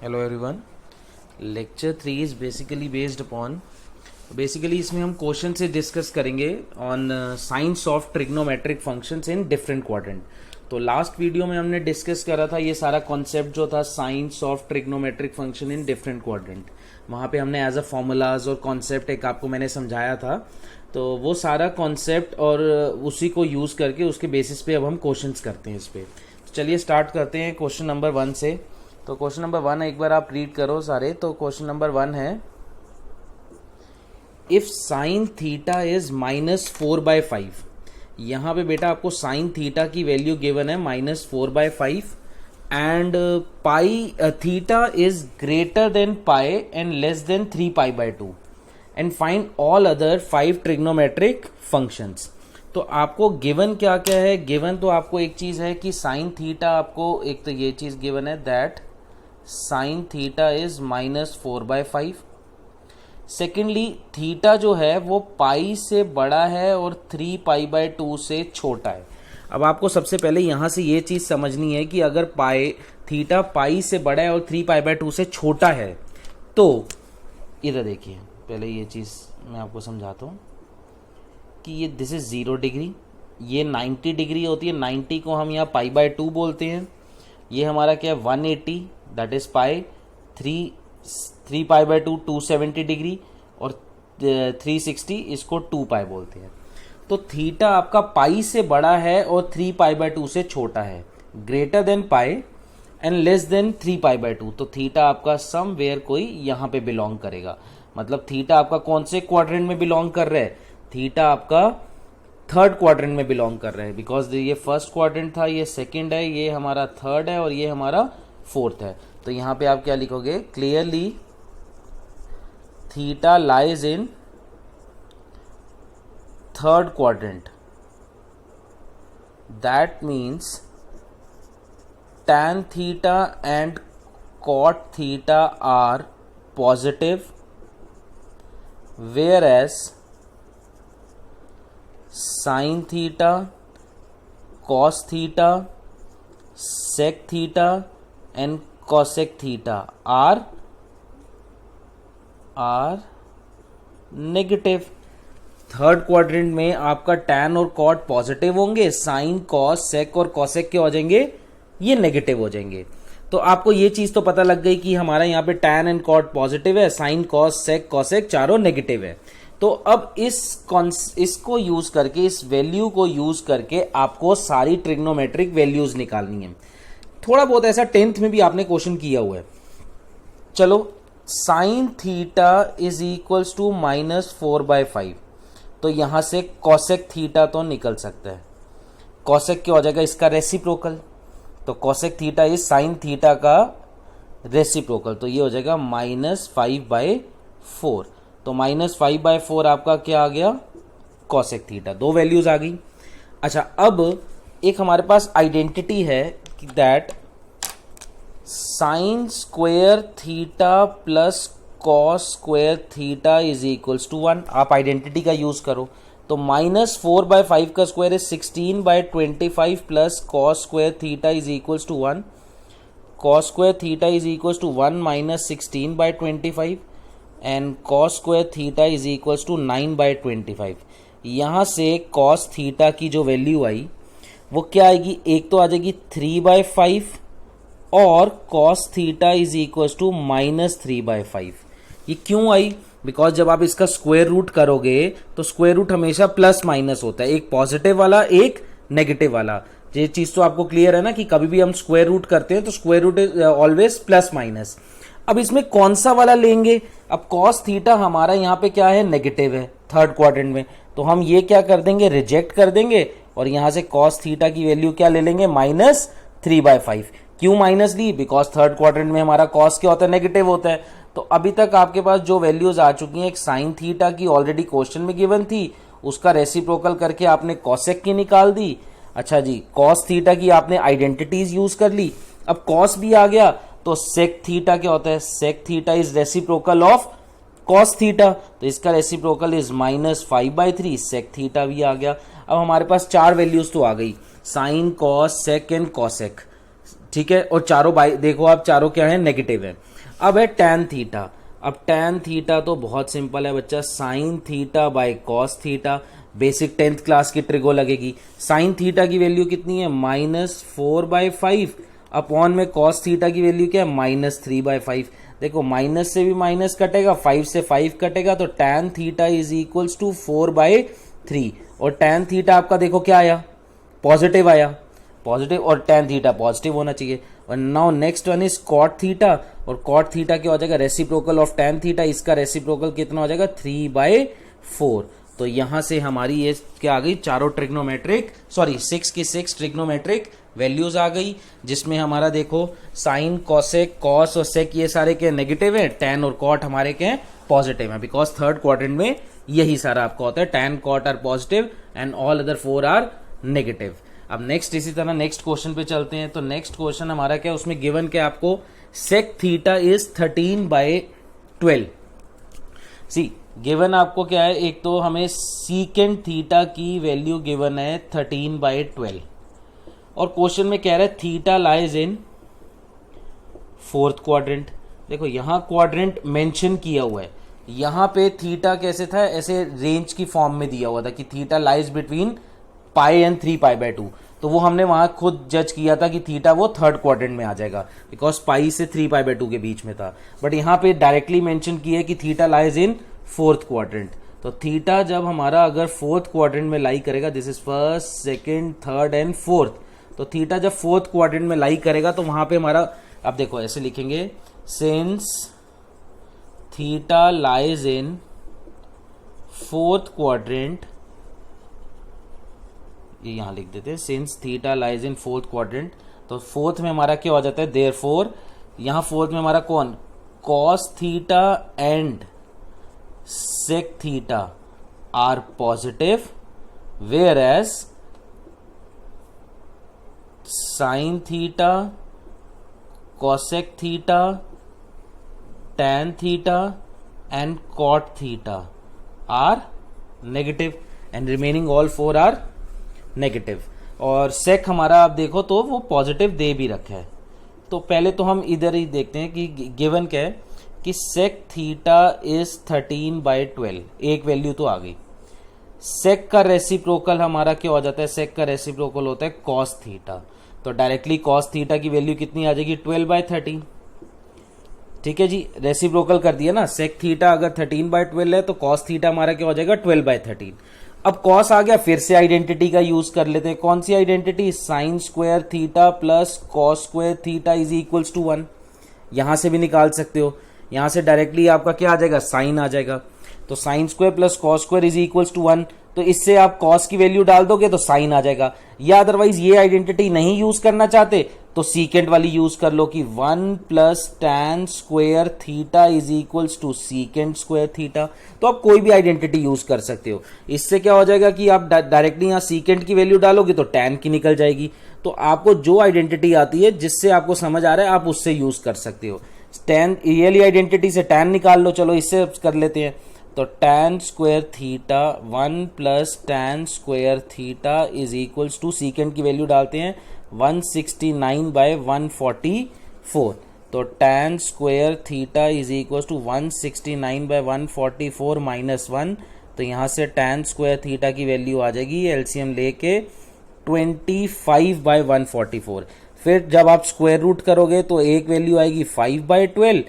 Hello everyone. Lecture 3 is basically based upon इसमें हम question से डिस्कस करेंगे on science of trigonometric functions in different quadrant. तो last video में हमने डिस्कस करा था ये सारा कॉन्सेप्ट जो था science of trigonometric function in different quadrant. वहाँ पे हमने एज अ फॉर्मूलाज और कॉन्सेप्ट एक आपको मैंने समझाया था। तो वो सारा कॉन्सेप्ट और उसी को यूज़ करके उसके बेसिस पे अब हम क्वेश्चंस करते हैं इस पे। तो चलिए स्टार्ट करते हैं क्वेश्चन नंबर 1 से। तो क्वेश्चन नंबर 1 एक बार आप रीड करो सारे। तो क्वेश्चन नंबर 1 है, इफ साइन थीटा इज -4/5। यहाँ पे बेटा आपको साइन थीटा की वैल्यू गिवन है -4/5 and pi theta is greater than pi and less than 3π/2 and find all other 5 trigonometric functions. तो आपको गिवन क्या क्या है? गिवन तो आपको एक चीज है कि साइन थीटा, आपको एक तो ये चीज गिवन है that sine theta is -4/5। Secondly theta जो है वो पाई से बड़ा है और 3π/2 से छोटा है। अब आपको सबसे पहले यहां से ये चीज समझनी है कि अगर थीटा पाई से बड़ा है और 3π/2 से छोटा है तो इधर देखिए, पहले ये चीज मैं आपको समझाता हूं कि ये दिस इज 0 डिग्री, ये 90 डिग्री होती है। 90 को हम यहाँ π/2 बोलते हैं। ये हमारा क्या है 180, दैट इज पाई। 3π/2 270 डिग्री और 360 इसको 2π बोलते हैं। तो थीटा आपका पाई से बड़ा है और 3π/2 से छोटा है, greater than pi and less than 3π/2। तो थीटा आपका समवेयर कोई यहाँ पे बिलोंग करेगा। मतलब थीटा आपका कौन से क्वाड्रेंट में बिलोंग कर रहा है? थीटा आपका थर्ड क्वाड्रेंट में बिलोंग कर रहा है, बिकॉज ये फर्स्ट क्वाड्रेंट था, ये सेकंड है, ये हमारा थर्ड है और ये हमारा फोर्थ है। तो यहां पे आप क्या लिखोगे? Clearly theta lies in third quadrant, that means tan theta and cot theta are positive, whereas sin theta, cos theta, sec theta and cosec theta are negative. Third quadrant में आपका tan और cot पॉजिटिव होंगे, sign cos sec और cosec के हो जाएंगे, ये negative हो जाएंगे। तो आपको ये चीज तो पता लग गई कि हमारा यहाँ पे tan एंड cot पॉजिटिव है, साइन cos sec cosec चारों नेगेटिव है। तो अब इसको यूज करके, इस वैल्यू को यूज करके आपको सारी ट्रिग्नोमेट्रिक वैल्यूज निकालनी है। थोड़ा बहुत ऐसा 10th में भी आपने क्वेश्चन किया हुआ है। चलो, sine theta is equals to -4/5। तो यहां से कॉसेक थीटा तो निकल सकता है। कॉसेक क्या हो जाएगा? इसका रेसिप्रोकल। तो cosec theta is sine theta का रेसिप्रोकल, तो ये हो जाएगा -5/4। तो -5/4 आपका क्या आ गया? Cosec theta. दो वैल्यूज आ गई। अच्छा, अब एक हमारे पास आइडेंटिटी है कि that sine square theta plus cos square theta is equals to 1। आप आइडेंटिटी का यूज करो। तो -4/5 का square is 16/25 plus cos square theta is equals to 1। Cos square theta is equals to 1 - 16/25 and cos square theta is equals to 9/25। यहां से cos theta की जो value आई वो क्या आएगी? एक तो आ जाएगी 3/5 और cos theta is equals to -3/5। ये क्यों आई? बिकॉज जब आप इसका स्क्वायर रूट करोगे तो स्क्वायर रूट हमेशा प्लस माइनस होता है, एक पॉजिटिव वाला एक नेगेटिव वाला। ये चीज तो आपको क्लियर है ना कि कभी भी हम स्क्वायर रूट करते हैं तो square root is always plus minus. अब इसमें कौन सा वाला लेंगे? अब कॉस थीटा हमारा यहाँ पे क्या है? नेगेटिव है थर्ड क्वाड्रेंट में। तो हम ये क्या कर देंगे? रिजेक्ट कर देंगे और यहां से कॉस थीटा की वैल्यू क्या ले लेंगे? -3/5। क्यों माइनस ली? बिकॉज थर्ड क्वाड्रेंट में हमारा कॉस क्या होता है? नेगेटिव होता है। तो अभी तक आपके पास जो वैल्यूज आ चुकी हैं, एक साइन थीटा की ऑलरेडी क्वेश्चन में गिवन थी, उसका रेसिप्रोकल करके आपने कॉसेक की निकाल दी। अच्छा जी, कॉस थीटा की आपने आइडेंटिटीज यूज कर ली। अब कॉस भी आ गया तो सेक थीटा क्या होता है? Sec theta is reciprocal of cos theta, तो इसका रेसिप्रोकल इज -5/3। सेक थीटा भी आ गया। अब हमारे पास चार वैल्यूज तो आ गई, sine cos sec and cosec. ठीक है, और चारों बाई देखो आप चारों क्या है, नेगेटिव है। अब है tan थीटा। अब tan थीटा तो बहुत सिंपल है बच्चा, sine theta by cos theta. Basic 10th class की ट्रिगो लगेगी। साइन थीटा की वैल्यू कितनी है, -4/5 अपॉन में कॉस थीटा की वैल्यू क्या है, -3/5। देखो माइनस से भी माइनस कटेगा, 5 से 5 कटेगा, तो tan theta is equals to 4/3। और tan थीटा आपका देखो क्या आया, पॉजिटिव आया, पॉजिटिव, और tan थीटा पॉजिटिव होना चाहिए। और now next one is cot theta, और cot थीटा क्या हो जाएगा, रेसिप्रोकल ऑफ tan थीटा। इसका रेसिप्रोकल कितना हो जाएगा, 3/4। तो यहां से हमारी ये क्या आ गई, चारों ट्रिग्नोमेट्रिक, सॉरी 6 की 6 ट्रिग्नोमेट्रिक वैल्यूज आ गई, जिसमें हमारा देखो साइन, कॉसेक, कॉस और सेक ये सारे के नेगेटिव है, tan और cot हमारे के पॉजिटिव है, बिकॉज थर्ड क्वाड्रेंट में यही सारा आपका होता है, tan cot are positive and all other 4 are negative. अब नेक्स्ट इसी तरह नेक्स्ट क्वेश्चन पे चलते हैं। तो नेक्स्ट क्वेश्चन हमारा क्या, उसमें गिवन क्या आपको, sec theta is 13/12। See given आपको क्या है, एक तो हमें सीकेंड थीटा की वैल्यू गिवन है 13/12, और क्वेश्चन में कह रहा है theta lies in fourth quadrant. देखो यहां क्वाड्रेंट मेंशन किया हुआ है, यहां पे थीटा कैसे था, ऐसे रेंज की फॉर्म में दिया हुआ था कि theta lies between pi and 3π/2। तो वो हमने वहां खुद जज किया था कि थीटा वो थर्ड क्वाड्रेंट में आ जाएगा, बिकॉज पाई से 3π/2 के बीच में था। बट यहां पे डायरेक्टली मेंशन किया है कि theta lies in fourth quadrant. तो थीटा जब हमारा अगर फोर्थ क्वाड्रेंट में लाई करेगा, this is first, second, third and fourth, तो थीटा जब फोर्थ क्वाड्रेंट में लाई करेगा तो वहां पे हमारा, अब देखो ऐसे लिखेंगे, since theta lies in fourth quadrant, ये यहां लिख देते हैं, since theta lies in fourth quadrant. तो फोर्थ में हमारा क्या हो जाता है, देयरफॉर यहां फोर्थ में हमारा कौन, cos theta and sec theta are positive, whereas sine theta, cosec theta, tan theta and cot theta are negative, and remaining all 4 are negative. और सेक हमारा आप देखो तो वो पॉजिटिव दे भी रखा है। तो पहले तो हम इधर ही देखते हैं कि गिवन क्या है कि सेक थीटा इज 13/12, एक वैल्यू तो आ गई। सेक का रेसिप्रोकल हमारा क्या हो जाता है, सेक का रेसिप्रोकल होता है कॉस थीटा। तो डायरेक्टली कॉस थीटा की वैल्यू कितनी आ जाएगी, 12/13। ठीक है जी, रेसिप्रोकल कर दिया ना, सेक थीटा अगर 13/12 है तो कॉस थीटा हमारा क्या हो जाएगा, 12/13। अब कॉस आ गया, फिर से आइडेंटिटी का यूज कर लेते हैं। कौन सी identity, sine square theta plus cos square theta is equals to 1। यहां से भी निकाल सकते हो, यहां से डायरेक्टली आपका क्या आ जाएगा, साइन आ जाएगा। तो sine square plus cos square is equals to 1, तो इससे आप कॉस की वैल्यू डाल दोगे तो साइन आ जाएगा। या अदरवाइज ये आइडेंटिटी नहीं यूज करना चाहते तो सीकेंट वाली यूज कर लो कि 1 plus tan square theta is equals to secant square theta. तो आप कोई भी आइडेंटिटी यूज कर सकते हो। इससे क्या हो जाएगा कि आप डायरेक्टली यहां सीकेंट की वैल्यू डालोगे तो tan की निकल जाएगी। तो आपको जो आइडेंटिटी आती है, जिससे आपको समझ आ रहा है, आप उससे यूज कर सकते हो। tan रियली आइडेंटिटी से tan निकाल लो, चलो इससे कर लेते हैं। तो tan square theta 1 plus tan square theta is equals to, secant की वैल्यू डालते हैं 169/144। तो tan square theta is equals to 169/144 minus 1। तो यहां से tan स्क्वायर थीटा की वैल्यू आ जाएगी, एलसीएम लेके 25/144। फिर जब आप स्क्वायर रूट करोगे तो एक वैल्यू आएगी 5/12,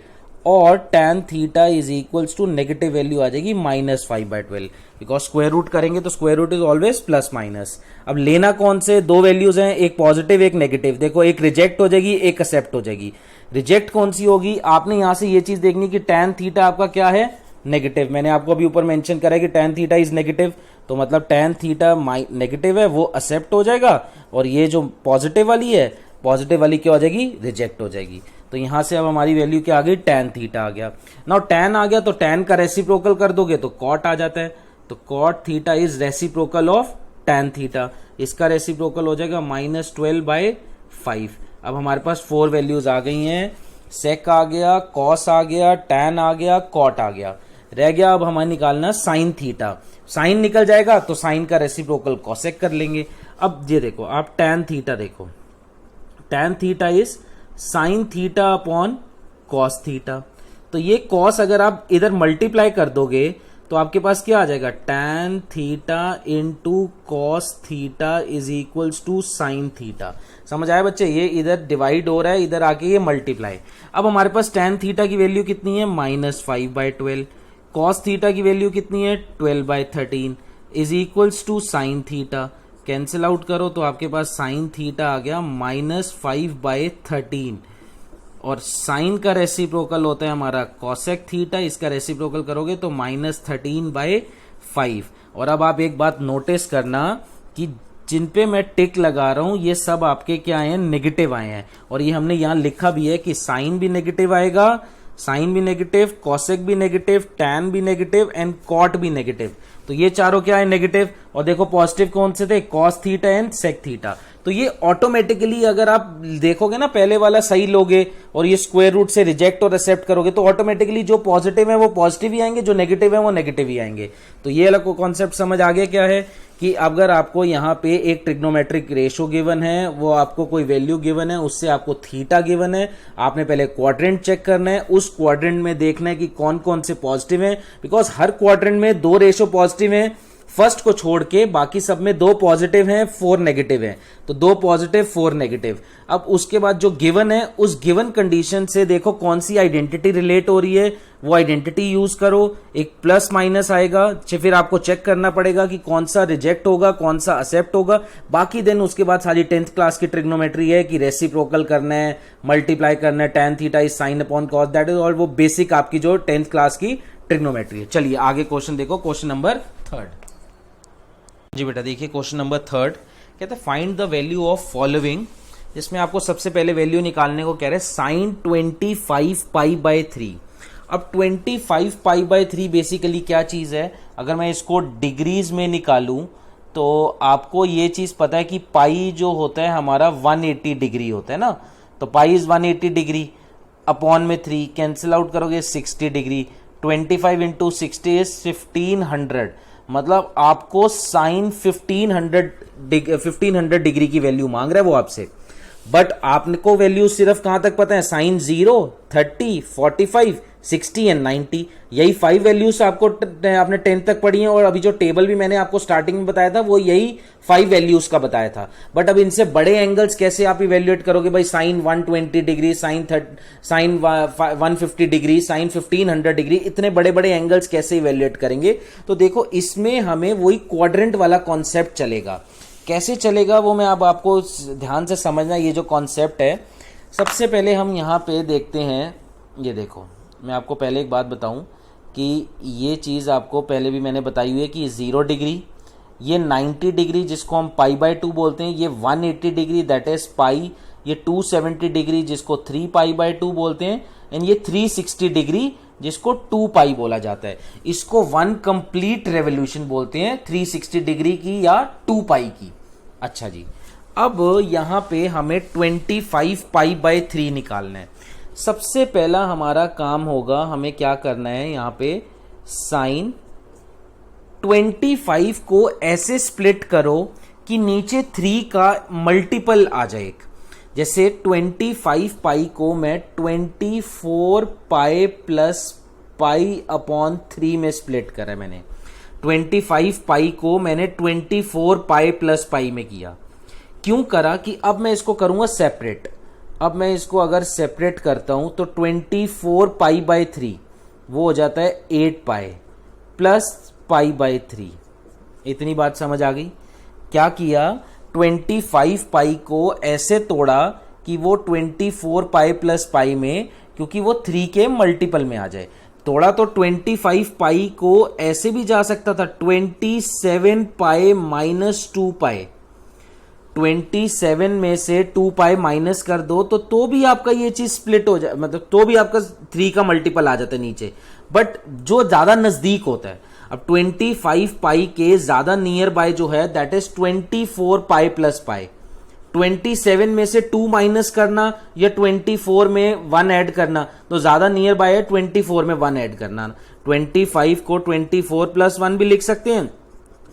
और tan theta is equals to negative value आ जाएगी -5/12, बिकॉज स्क्वायर रूट करेंगे तो square root is always plus minus. अब लेना कौन से, दो वैल्यूज हैं, एक पॉजिटिव एक नेगेटिव। देखो एक रिजेक्ट हो जाएगी, एक एक्सेप्ट हो जाएगी। रिजेक्ट कौन सी होगी, आपने यहां से ये चीज देखनी कि tan थीटा आपका क्या है, नेगेटिव। मैंने आपको अभी ऊपर मेंशन करा है कि tan थीटा इज नेगेटिव, तो मतलब tan थीटा नेगेटिव है, वो एक्सेप्ट हो जाएगा। और ये जो पॉजिटिव वाली है, पॉजिटिव वाली क्या हो जाएगी, रिजेक्ट हो जाएगी। तो यहां से अब हमारी वैल्यू क्या आ गई, tan थीटा आ गया। नाउ tan आ गया तो tan का रेसिप्रोकल कर दोगे तो cot आ जाता है। तो cot theta is reciprocal of tan theta, इसका रेसिप्रोकल हो जाएगा -12/5। अब हमारे पास 4 वैल्यूज आ गई हैं, sec आ गया, cos आ गया, tan आ गया, cot आ गया। रह गया अब हमें निकालना sin थीटा। साइन निकल जाएगा तो साइन का रेसिप्रोकल cosec कर लेंगे। अब ये देखो आप tan थीटा देखो, tan theta is sin theta upon cos theta. तो ये cos अगर आप इधर मल्टीप्लाई कर दोगे तो आपके पास क्या आ जाएगा, tan theta into cos theta is equals to sine theta. समझ आया बच्चे, ये इधर डिवाइड हो रहा है, इधर आके ये मल्टीप्लाई। अब हमारे पास tan थीटा की वैल्यू कितनी है, -5/12। कॉस थीटा की वैल्यू कितनी है, 12/13 is equals to sine theta. Cancel out करो तो आपके पास साइन थीटा आ गया -5/13, और साइन का रेसिप्रोकल होता है हमारा कॉसेक थीटा, इसका रेसिप्रोकल करोगे तो -13/5। और अब आप एक बात नोटिस करना कि जिन पे मैं टिक लगा रहा हूं ये सब आपके क्या आए हैं, नेगेटिव आए हैं। और ये हमने यहां लिखा भी है कि साइन भी नेगेटिव आएगा, साइन भी नेगेटिव, कॉसेक भी नेगेटिव, टैन भी नेगेटिव एंड कॉट भी नेगेटिव। तो ये चारों क्या है, नेगेटिव। और देखो पॉजिटिव कौन से थे, cos theta and sec theta. तो ये ऑटोमेटिकली अगर आप देखोगे ना, पहले वाला सही लोगे और ये स्क्वायर रूट से रिजेक्ट और एक्सेप्ट करोगे तो ऑटोमेटिकली जो पॉजिटिव है वो पॉजिटिव ही आएंगे, जो नेगेटिव है वो नेगेटिव ही आएंगे। तो ये अलग कॉन्सेप्ट समझ आ गया क्या है कि अगर आपको यहाँ पे एक ट्रिग्नोमेट्रिक रेशो गिवन है, वो आपको कोई वैल्यू गिवन है, उससे आपको थीटा गिवन है, आपने पहले क्वाड्रेंट चेक करना है, उस क्वाड्रेंट में देखना है कि कौन कौन से पॉजिटिव है, बिकॉज हर क्वाड्रेंट में 2 रेशो पॉजिटिव है, फर्स्ट को छोड़ के बाकी सब में 2 पॉजिटिव हैं 4 नेगेटिव हैं, तो 2 पॉजिटिव 4 नेगेटिव। अब उसके बाद जो गिवन है उस गिवन कंडीशन से देखो कौन सी आइडेंटिटी रिलेट हो रही है, वो आइडेंटिटी यूज करो, एक प्लस माइनस आएगा, फिर आपको चेक करना पड़ेगा कि कौन सा रिजेक्ट होगा कौन सा एक्सेप्ट होगा। बाकी देन उसके बाद सारी 10th क्लास की ट्रिग्नोमेट्री है कि रेसिप्रोकल करना है, मल्टीप्लाई करना है, tan theta is sine upon cos, that is all, वो बेसिक आपकी जो 10th क्लास की ट्रिग्नोमेट्री है। चलिए आगे क्वेश्चन देखो, क्वेश्चन नंबर 3। जी बेटा देखिए क्वेश्चन नंबर 3 कहते हैं find the value of following, जिसमें आपको सबसे पहले वैल्यू निकालने को कह रहे हैं साइन 25π/3। अब 25π/3 बेसिकली क्या चीज है, अगर मैं इसको डिग्रीज में निकालूं तो आपको ये चीज पता है कि पाई जो होता है हमारा 180 डिग्री होता है ना, तो पाई इज 180 डिग्री अपॉन में 3, कैंसिल आउट करोगे 60 डिग्री, 25 इंटू 60 इज 1500, मतलब आपको साइन 1500 डिग्री की वैल्यू मांग रहा है वो आपसे। बट आपको वैल्यू सिर्फ कहां तक पता है, साइन 0, 30, 45, 60 एंड 90, यही 5 वैल्यूज आपको आपने 10 तक पढ़ी हैं। और अभी जो टेबल भी मैंने आपको स्टार्टिंग में बताया था वो यही 5 वैल्यूज का बताया था। बट अब इनसे बड़े एंगल्स कैसे आप इवेल्युएट करोगे भाई, sine 120 degree, sine 150 degree, sine 1500 degree, इतने बड़े बड़े एंगल्स कैसे इवेल्युएट करेंगे। तो देखो इसमें हमें वही क्वाड्रेंट वाला कॉन्सेप्ट चलेगा। कैसे चलेगा वो मैं अब आपको ध्यान से समझना, ये जो कॉन्सेप्ट है सबसे पहले हम यहाँ पे देखते हैं। ये देखो मैं आपको पहले एक बात बताऊं कि ये चीज़ आपको पहले भी मैंने बताई हुई है कि 0 डिग्री, ये 90 डिग्री जिसको हम π/2 बोलते हैं, ये 180 डिग्री दैट इज पाई, ये 270 डिग्री जिसको 3π/2 बोलते हैं, एंड ये 360 डिग्री जिसको 2π बोला जाता है। इसको 1 कंप्लीट रेवोल्यूशन बोलते हैं 360 डिग्री की या 2π की। अच्छा जी, अब यहां पे हमें 25π/3 निकालना है। सबसे पहला हमारा काम होगा, हमें क्या करना है, यहां पे साइन 25 को ऐसे स्प्लिट करो कि नीचे 3 का मल्टीपल आ जाए। जैसे 25π को मैं 24π + π/3 में स्प्लिट करा मैंने। 25π को मैंने 24π + π में किया। क्यों करा कि अब मैं इसको करूंगा सेपरेट। अब मैं इसको अगर सेपरेट करता हूं तो 24π/3 वो हो जाता है 8π + π/3। इतनी बात समझ आ गई। क्या किया, 25π को ऐसे तोड़ा कि वो 24π + π में, क्योंकि वो 3 के मल्टीपल में आ जाए। तोड़ा तो 25π को ऐसे भी जा सकता था 27π - 2π। 27 में से 2π माइनस कर दो तो भी आपका ये चीज स्प्लिट हो जाए, मतलब तो भी आपका 3 का मल्टीपल आ जाता है नीचे। बट जो ज्यादा नजदीक होता है, अब 25π के ज्यादा नियर बाय जो है दैट इज 24π + π। 27 में से 2 माइनस करना या 24 में 1 ऐड करना, तो ज्यादा नियर बाय है 24 में 1 ऐड करना। 25 को 24 + 1 भी लिख सकते हैं,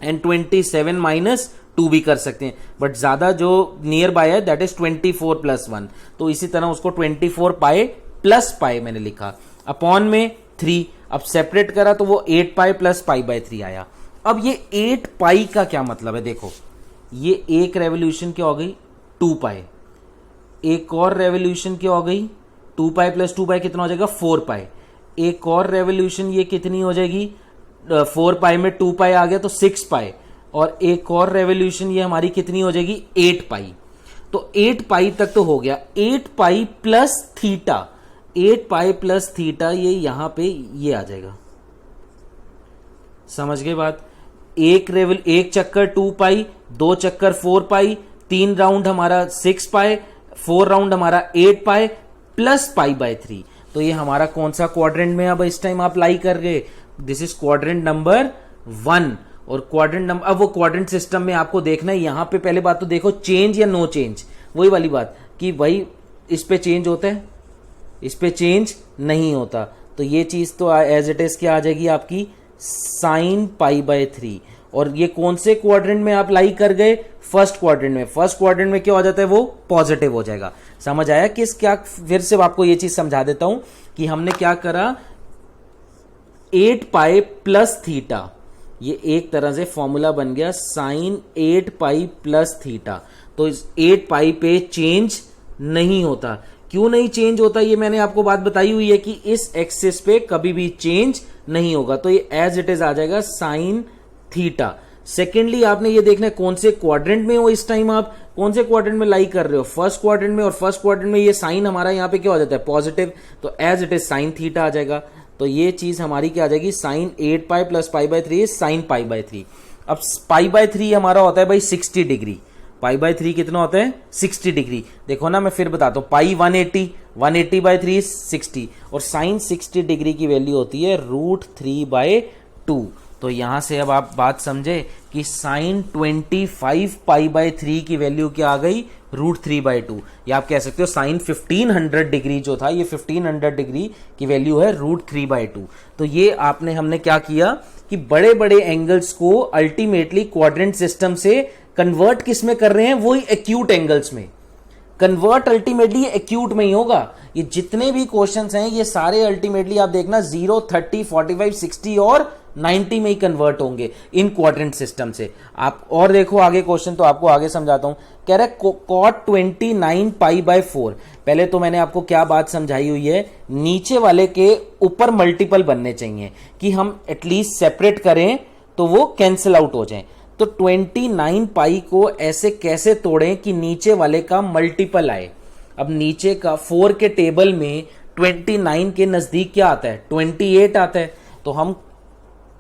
एंड 27 माइनस 2 भी कर सकते हैं, बट ज्यादा जो नियर बाय है दैट इज 24 प्लस 1, तो इसी तरह उसको 24 पाई प्लस पाई मैंने लिखा, अपॉन में 3, अब सेपरेट करा तो वो 8 पाई प्लस पाई बाय 3 आया। अब ये 8 पाई का क्या मतलब है, देखो ये एक रेवोल्यूशन क्या हो गई 2 पाई, एक और रेवोल्यूशन क्या हो गई 2 पाई प्लस 2 पाई कितना हो जाएगा 4 पाई, एक और रेवोल्यूशन ये कितनी हो जाएगी 4 पाई में 2 पाई आ गया तो 6 पाई, और एक और रेवोल्यूशन ये हमारी कितनी हो जाएगी 8 पाई। तो 8 पाई तक तो हो गया, 8 pi plus theta, 8 pi plus theta ये यहां पे ये आ जाएगा, समझ गए बात। एक चक्कर 2 पाई, 2 चक्कर 4 पाई, 3 राउंड हमारा 6 पाई, 4 राउंड हमारा 8 पाई प्लस पाई बाय 3। तो ये हमारा कौन सा क्वाड्रेंट में अब इस टाइम आप लाई कर गए, दिस इज क्वाड्रेंट नंबर 1। और क्वाड्रेंट नंबर, अब वो क्वाड्रेंट सिस्टम में आपको देखना है यहां पे पहले बात तो देखो चेंज या नो चेंज, वही वाली बात कि भाई इस पे चेंज होता है इस पे चेंज नहीं होता, तो ये चीज तो एज इट इज क्या आ जाएगी आपकी साइन पाई बाय 3। और ये कौन से क्वाड्रेंट में आप लाई कर गए, फर्स्ट क्वाड्रेंट में, फर्स्ट क्वाड्रेंट में क्या हो जाता है वो पॉजिटिव हो जाएगा। समझ आया किस क्या, फिर से आपको ये चीज समझा देता हूं कि हमने क्या करा 8 पाई प्लस थीटा, ये एक तरह से फॉर्मूला बन गया साइन 8 पाई प्लस थीटा। तो इस 8 पाई पे चेंज नहीं होता, क्यों नहीं चेंज होता ये मैंने आपको बात बताई हुई है कि इस एक्सिस पे कभी भी चेंज नहीं होगा, तो ये एज इट इज आ जाएगा साइन थीटा। सेकेंडली आपने ये देखना है कौन से क्वाड्रेंट में हो, इस टाइम आप कौन से क्वाड्रेंट में लाई कर रहे हो, फर्स्ट क्वाड्रेंट में, और फर्स्ट क्वाड्रेंट में ये साइन हमारा यहाँ पे क्या हो जाता है पॉजिटिव, तो as it is sine theta आ जाएगा। तो ये चीज हमारी क्या आ जाएगी sine 8 pi plus pi by 3 sine pi by 3। अब पाई बाय 3 हमारा होता है भाई 60 डिग्री, पाई बाय 3 कितना होता है 60 डिग्री। देखो ना मैं फिर बताता हूं, पाई 180, 180 बाय 3 60, और साइन 60 डिग्री की वैल्यू होती है √3/2। तो यहां से अब आप बात समझे कि साइन 25 पाई बाय 3 की वैल्यू क्या आ गई √3/2, या आप कह सकते हो साइन 1500 डिग्री जो था ये 1500 डिग्री की वैल्यू है √3/2। तो ये हमने क्या किया कि बड़े बड़े एंगल्स को अल्टीमेटली क्वाड्रेंट सिस्टम से कन्वर्ट किस में कर रहे हैं, वही एक्यूट एंगल्स में कन्वर्ट, अल्टीमेटली एक्यूट में ही होगा। ये जितने भी क्वेश्चंस हैं ये सारे अल्टीमेटली आप देखना 0, 30, 45, 60 और 90 में ही कन्वर्ट होंगे इन क्वाड्रेंट सिस्टम से। आप और देखो आगे क्वेश्चन, तो आपको आगे समझाता हूं। कह रहा है cot 29 पाई बाय 4। पहले तो मैंने आपको क्या बात समझाई हुई है, नीचे वाले के ऊपर मल्टीपल बनने चाहिए कि हम एटलीस्ट सेपरेट करें तो वो कैंसिल आउट हो जाए। तो 29 पाई को ऐसे कैसे तोड़ें कि नीचे वाले का मल्टीपल आए। अब नीचे का 4 के टेबल में 29 के नजदीक क्या आता है 28 आता है, तो हम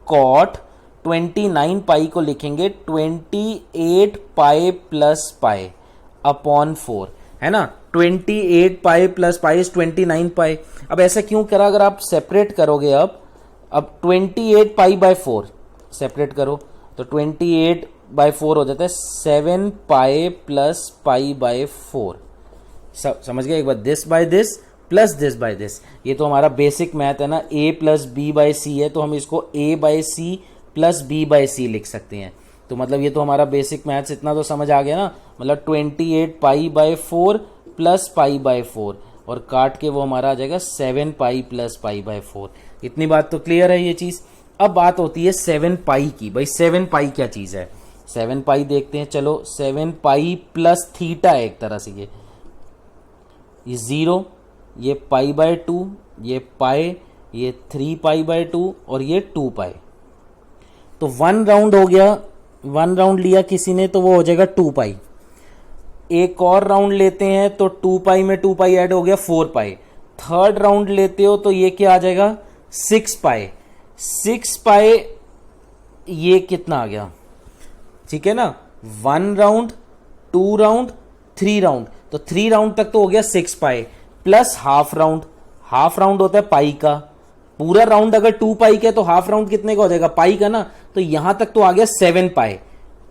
cot 29 पाई को लिखेंगे 28 पाई प्लस पाई अपॉन 4, है ना। 28 पाई प्लस पाई इज 29 पाई। अब ऐसा क्यों करा, अगर आप सेपरेट करोगे अब 28 पाई बाय 4 सेपरेट करो तो 28 बाय 4 हो जाता है 7 पाई प्लस पाई बाय 4। समझ गए एक बार, this by this plus this by this, ये तो हमारा बेसिक मैथ है ना, a plus b by c है, तो हम इसको a by c plus b by c लिख सकते हैं। तो मतलब ये तो हमारा बेसिक मैथ्स इतना तो समझ आ गया ना, मतलब 28 पाई बाय 4 प्लस पाई बाय 4, और काट के वो हमारा आ जाएगा 7 पाई प्लस पाई बाय 4। इतनी बात तो क्लियर है ये चीज। अब बात होती है 7 पाई की। भाई 7 पाई क्या चीज है, 7 पाई देखते हैं। चलो 7 पाई प्लस थीटा है एक तरह से, ये 0, ये पाई बाय 2, ये पाई, ये 3 पाई बाय 2 और ये 2 पाई। तो 1 राउंड हो गया, 1 राउंड लिया किसी ने तो वो हो जाएगा 2 पाई। एक और राउंड लेते हैं तो 2 पाई में 2 पाई ऐड हो गया 4 पाई। थर्ड राउंड लेते हो तो ये क्या आ जाएगा 6 पाई। 6 पाई ये कितना आ गया, ठीक है ना, 1 राउंड 2 राउंड 3 राउंड, तो 3 राउंड तक तो हो गया 6 pi plus half round. Half round होता है पाई का, पूरा राउंड अगर 2 पाई का है तो हाफ राउंड कितने का हो जाएगा पाई का ना, तो यहां तक तो आ गया 7 pi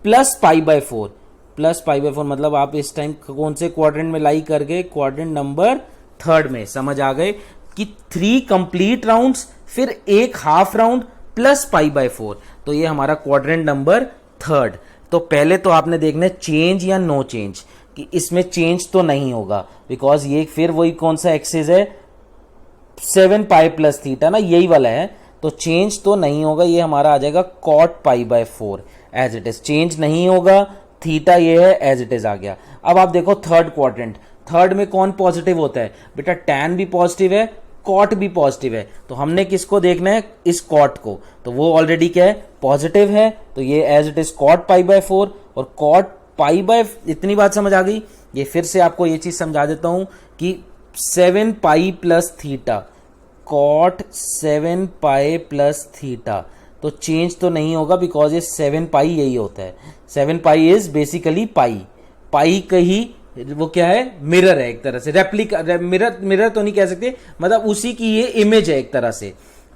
plus pi by 4, plus pi by 4। मतलब आप इस टाइम कौन से क्वाड्रेंट में लाई कर गए, क्वाड्रेंट नंबर 3 में। समझ आ गए कि 3 कंप्लीट राउंड्स फिर एक half round plus pi by 4, तो ये हमारा क्वाड्रेंट नंबर थर्ड, तो पहले तो आपने देखना है चेंज या नो चेंज, कि इसमें चेंज तो नहीं होगा बिकॉज ये फिर वही कौन सा एक्सिस है 7 पाई प्लस थीटा ना, यही वाला है, तो चेंज तो नहीं होगा, ये हमारा आ जाएगा cot pi by 4 as it is, change नहीं होगा, थीटा ये है एज इट इज आ गया। अब आप देखो थर्ड क्वाड्रेंट, थर्ड में कौन पॉजिटिव होता है बेटा, टैन भी पॉजिटिव है, कॉट भी पॉजिटिव है, तो हमने किसको देखना है, इस कॉट को, तो वो ऑलरेडी क्या है पॉजिटिव है, तो ये as it is cot pi by 4 और कॉट पाई बाय, इतनी बात समझ आ गई। ये फिर से आपको ये चीज समझा देता हूं कि 7 pi plus theta, cot 7 pi plus theta, तो चेंज तो नहीं होगा बिकॉज ये 7 पाई यही होता है, 7 पाई इज बेसिकली पाई, पाई का ही वो क्या है मिरर है एक तरह से, रेप्लिका, मिरर तो नहीं कह सकते, मतलब उसी की ये इमेज है एक तरह से,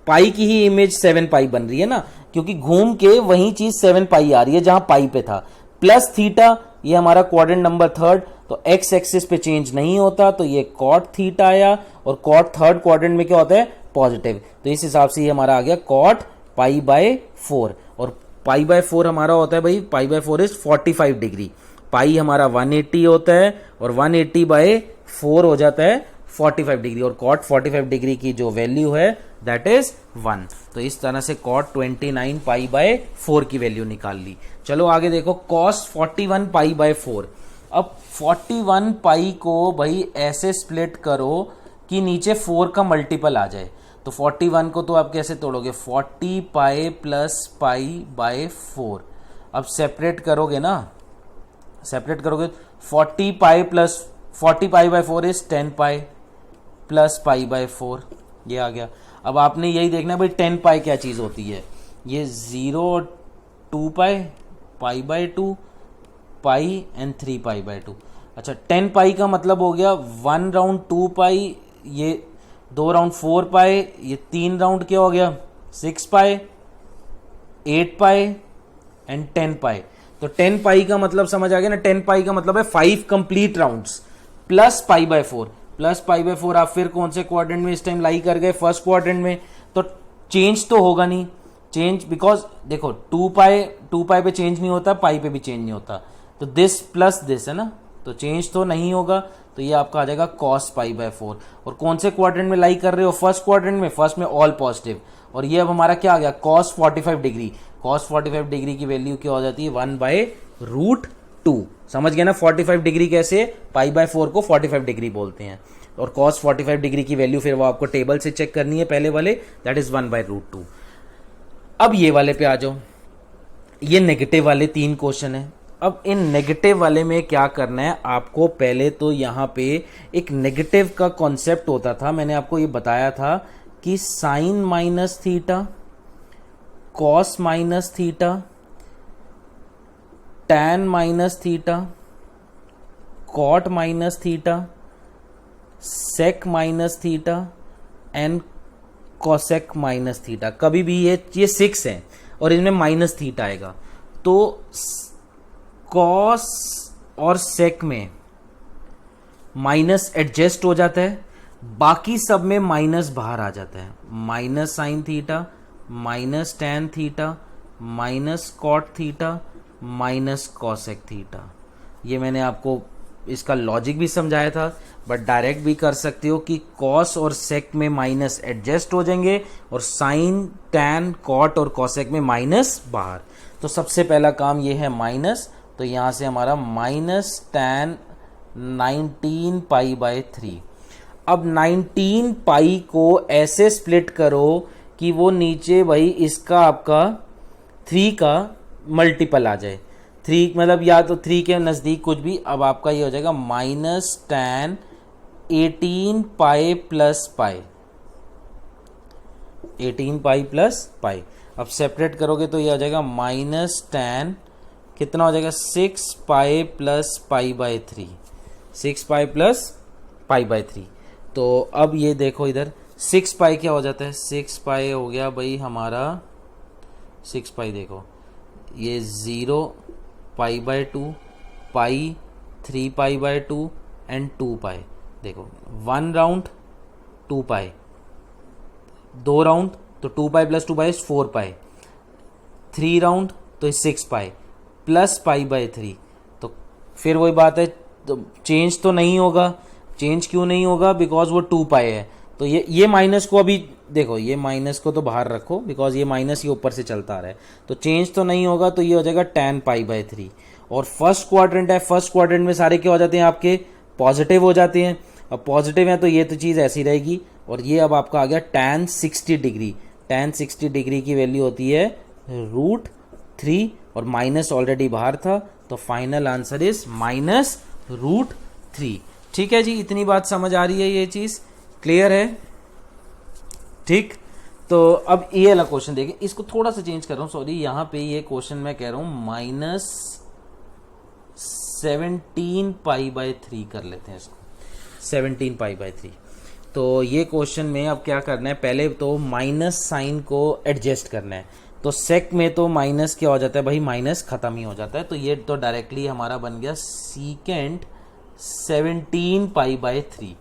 पाई की ही इमेज 7 पाई बन रही है ना, क्योंकि घूम के वही चीज 7 पाई आ रही है जहां पाई पे था, प्लस थीटा, ये हमारा क्वाड्रेंट नंबर थर्ड, तो एक्स एक्सिस पे चेंज नहीं होता, तो ये कॉट थीटा आया, और कॉट थर्ड क्वाड्रेंट में क्या होता है पॉजिटिव, तो इस हिसाब से ये हमारा आ गया कॉट पाई बाय 4, और पाई बाय 4 हमारा होता है भाई, पाई बाय 4 इज 45 डिग्री, पाई हमारा 180 होता है और 180 बाय 4 हो जाता है 45 डिग्री, और कॉट 45 डिग्री की जो वैल्यू है दैट इज 1, तो इस तरह से कॉट 29 पाई बाय 4 की वैल्यू निकाल ली। चलो आगे देखो कॉस 41 पाई बाय 4, अब 41 पाई को भाई ऐसे स्प्लिट करो कि नीचे 4 का मल्टीपल आ जाए, तो 41 को तो आप कैसे तोड़ोगे, 40 पाई प्लस पाई बाय 4, अब सेपरेट करोगे ना, सेपरेट करोगे 40 pi plus 40 pi by 4 is 10 pi plus pi by 4, ये आ गया। अब आपने यही देखना है भाई 10 पाई क्या चीज होती है, ये 0 2 pi, pi by 2, pi and 3 pi by 2, अच्छा 10 पाई का मतलब हो गया 1 राउंड 2 पाई, ये 2 राउंड 4 पाई, ये 3 राउंड क्या हो गया 6 पाई, 8 पाई एंड 10 पाई, तो 10 पाई का मतलब समझ आ गया ना, 10 पाई का मतलब है 5 complete rounds plus pi by 4, plus pi by 4 आप फिर कौन से क्वाड्रेंट में इस टाइम लाई कर गए, फर्स्ट क्वाड्रेंट में, तो चेंज तो होगा नहीं, चेंज बिकॉज देखो 2 पाई पे चेंज नहीं होता, पाई पे भी चेंज नहीं होता, तो दिस प्लस दिस है ना, तो चेंज तो नहीं होगा, तो ये आपका आ जाएगा कॉस पाई बाय 4, और कौन से क्वाड्रेंट में लाई कर रहे हो, फर्स्ट क्वाड्रेंट में, फर्स्ट में ऑल पॉजिटिव, और ये अब हमारा क्या आ गया कॉस 45 डिग्री, कॉस 45 डिग्री की वैल्यू क्या हो जाती है 1 बाय रूट 2, समझ गया ना 45 डिग्री कैसे, पाई बाय 4 को 45 डिग्री बोलते हैं, और कॉस 45 डिग्री की वैल्यू फिर वो आपको टेबल से चेक करनी है पहले वाले, दैट इज 1 बाय रूट 2। अब ये वाले पे आ जाओ, ये नेगेटिव वाले 3 क्वेश्चन है, अब इन नेगेटिव वाले में क्या करना है आपको, पहले तो यहाँ पे एक नेगेटिव का कॉन्सेप्ट होता था, मैंने आपको ये बताया था कि sine minus theta, cos minus theta, tan minus theta, cot minus theta, sec minus theta and cosec minus theta, कभी भी ये 6 है और इनमें माइनस थीटा आएगा, तो कॉस और सेक में माइनस एडजस्ट हो जाता है, बाकी सब में माइनस बाहर आ जाता है, minus sine theta, minus tan theta, minus cot theta, minus cosec theta, ये मैंने आपको इसका लॉजिक भी समझाया था, बट डायरेक्ट भी कर सकते हो कि कॉस और सेक में माइनस एडजस्ट हो जाएंगे और साइन टैन कॉट और कॉसेक में माइनस बाहर, तो सबसे पहला काम ये है माइनस, तो यहां से हमारा माइनस टैन 19 पाई बाय 3, अब 19 पाई को ऐसे स्प्लिट करो कि वो नीचे भाई इसका आपका 3 का मल्टीपल आ जाए, 3 मतलब या तो 3 के नज़दीक कुछ भी, अब आपका ये हो जाएगा माइनस टैन 18 पाई प्लस पाई, 18 पाई प्लस पाई, अब सेपरेट करोगे तो ये हो जाएगा माइनस टैन कितना हो जाएगा 6 पाई plus pi by 3, 6 pi plus pi by 3, तो अब ये देखो इधर 6 पाई क्या हो जाता है, 6 पाई हो गया भाई हमारा 6 पाई, देखो ये 0 पाई by 2, pi 3 pi by 2 and 2 पाई, देखो 1 राउंड 2 पाई, 2 राउंड तो 2 पाई प्लस 2 पाई 4 पाई, 3 राउंड तो 6 पाई, प्लस पाई बाय 3। तो फिर वही बात है, तो चेंज तो नहीं होगा। चेंज क्यों नहीं होगा? बिकॉज वो 2 पाई है। तो ये माइनस को अभी देखो, ये माइनस को तो बाहर रखो, बिकॉज ये माइनस ये ऊपर से चलता आ रहा है, तो चेंज तो नहीं होगा। तो ये हो जाएगा tan पाई बाय 3। और फर्स्ट क्वाड्रेंट है, फर्स्ट क्वाड्रेंट में सारे क्या हो जाते हैं आपके? पॉजिटिव हो जाते हैं। अब पॉजिटिव है तो ये तो चीज़ ऐसी रहेगी। और ये अब आपका आ गया tan 60 डिग्री। tan 60 डिग्री की वैल्यू होती है √3, और माइनस ऑलरेडी बाहर था, तो फाइनल आंसर इज -√3। ठीक है जी, इतनी बात समझ आ रही है? ये चीज़ क्लियर है? ठीक, तो अब ये वाला क्वेश्चन देखें। इसको थोड़ा सा चेंज कर रहा हूँ, सॉरी, यहाँ पे ये क्वेश्चन मैं कह रहा हूँ -17 पाई बाय 3 कर लेते हैं इसको, 17 पाई बाय 3। तो ये क्वेश्चन में अब क्या करना है, पहले तो माइनस साइन को एडजस्ट करना है। तो सेक में तो माइनस क्या हो जाता है भाई? माइनस खत्म ही हो जाता है। तो ये तो डायरेक्टली हमारा बन गया सीकेंट 17 पाई बाय 3।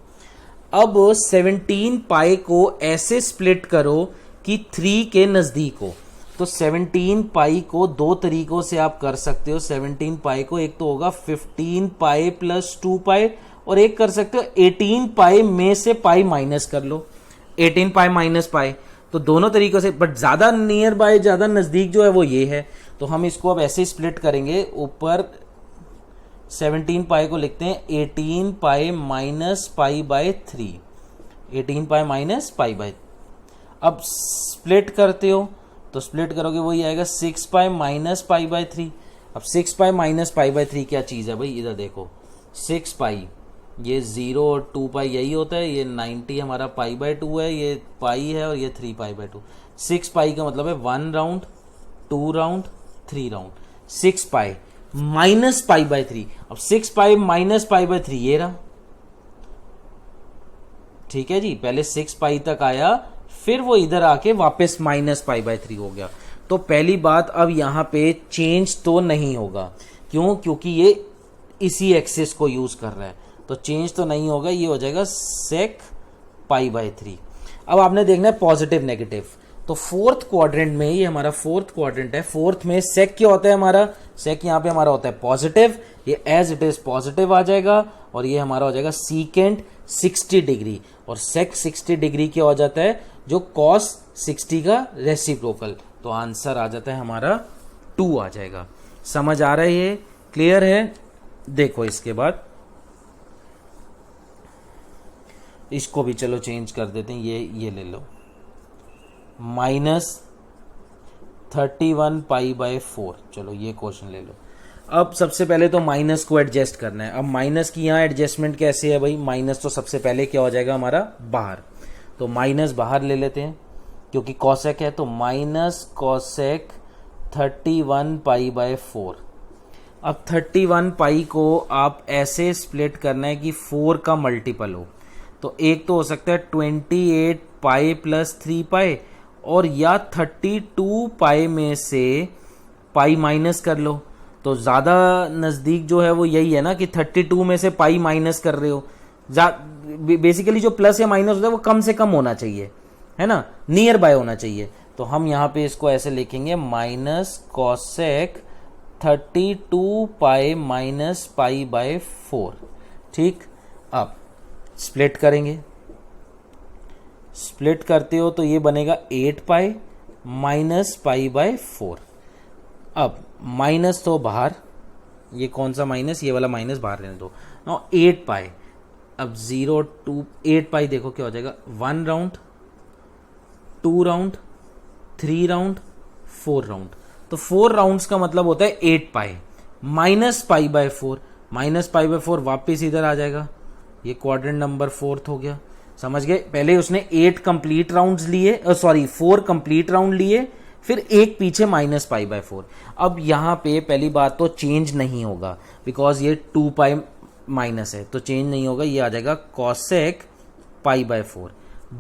अब 17 पाई को ऐसे स्प्लिट करो कि 3 के नजदीक हो। तो 17 पाई को दो तरीकों से आप कर सकते हो। 17 पाई को एक तो होगा 15 पाई प्लस 2 पाई, और एक कर सकते हो 18 पाई में से पाई माइनस कर लो, 18 पाई माइनस पाई। तो दोनों तरीकों से, बट ज्यादा नियर बाय, ज्यादा नजदीक जो है वो ये है। तो हम इसको अब ऐसे स्प्लिट करेंगे, ऊपर 17 पाई को लिखते हैं 18 pi minus pi by 3, 18 pi minus pi by. अब स्प्लिट करते हो तो स्प्लिट करोगे वही आएगा 6 पाई माइनस पाई बाय 3। अब 6 पाई माइनस पाई बाय 3 क्या चीज है भाई? इधर देखो, 6 पाई, ये 0 और 2 पाई यही होता है, ये 90 हमारा पाई बाय 2 है, ये पाई है, और ये 3 पाई बाय 2। 6 पाई का मतलब है 1 round, 2 round, 3 round. 6 pi minus pi by 3। अब 6 पाई माइनस पाई बाय 3 ये रहा। ठीक है जी, पहले 6 पाई तक आया, फिर वो इधर आके वापस माइनस पाई बाय 3 हो गया। तो पहली बात, अब यहां पे चेंज तो नहीं होगा। क्यों? क्योंकि ये इसी एक्सिस को यूज कर रहा है, तो चेंज तो नहीं होगा। ये हो जाएगा सेक पाई बाय 3। अब आपने देखना है पॉजिटिव नेगेटिव। तो फोर्थ क्वाड्रेंट में, ये हमारा फोर्थ क्वाड्रेंट है, फोर्थ में सेक क्या होता है हमारा? सेक यहाँ पे हमारा होता है पॉजिटिव, ये एज इट इज पॉजिटिव आ जाएगा, और ये हमारा हो जाएगा सीकेंट 60 डिग्री। और सेक 60 डिग्री क्या हो जाता है? जो कॉस 60 का रेसिप्रोकल। तो आंसर आ जाता है हमारा 2 आ जाएगा। समझ आ रहा है? ये क्लियर है? देखो इसके बाद इसको भी चलो चेंज कर देते हैं, ये ले लो, -31 पाई बाय 4। चलो ये क्वेश्चन ले लो। अब सबसे पहले तो माइनस को एडजस्ट करना है। अब माइनस की यहाँ एडजस्टमेंट कैसे है भाई? माइनस तो सबसे पहले क्या हो जाएगा हमारा? बाहर। तो माइनस बाहर ले लेते हैं, क्योंकि कॉसेक है, तो माइनस कॉसेक 31 पाई बाय 4। अब 31 पाई को आप ऐसे स्प्लिट करना है कि 4 का मल्टीपल हो। तो एक तो हो सकता है 28 पाई प्लस 3 पाई, और या 32 पाई में से पाई माइनस कर लो। तो ज्यादा नजदीक जो है वो यही है ना, कि 32 में से पाई माइनस कर रहे हो। बेसिकली जो प्लस या माइनस होता है वो कम से कम होना चाहिए, है ना, नियर बाय होना चाहिए। तो हम यहां पे इसको ऐसे लिखेंगे, minus cosec 32 pi minus pi by 4। ठीक, अब स्प्लिट करेंगे। स्प्लिट करते हो तो ये बनेगा 8 पाई माइनस पाई बाय 4। अब माइनस तो बाहर, ये कौन सा माइनस? ये वाला माइनस बाहर रहने दो। नो 8 पाई। अब 0 2 8 पाई देखो क्या हो जाएगा? 1 राउंड, 2 राउंड, 3 राउंड, 4 राउंड। तो 4 राउंड्स का मतलब होता है 8 pi minus pi by 4। Minus pi by 4 वापिस इधर आ जाएगा। ये क्वाड्रेंट नंबर 4 हो गया। समझ गए? पहले उसने 8 कंप्लीट राउंड्स लिए, सॉरी 4 कंप्लीट राउंड लिए, फिर एक पीछे माइनस पाई बाय 4। अब यहां पे पहली बात तो चेंज नहीं होगा, बिकॉज ये 2 पाई माइनस है, तो चेंज नहीं होगा। ये आ जाएगा कॉसेक पाई बाय 4।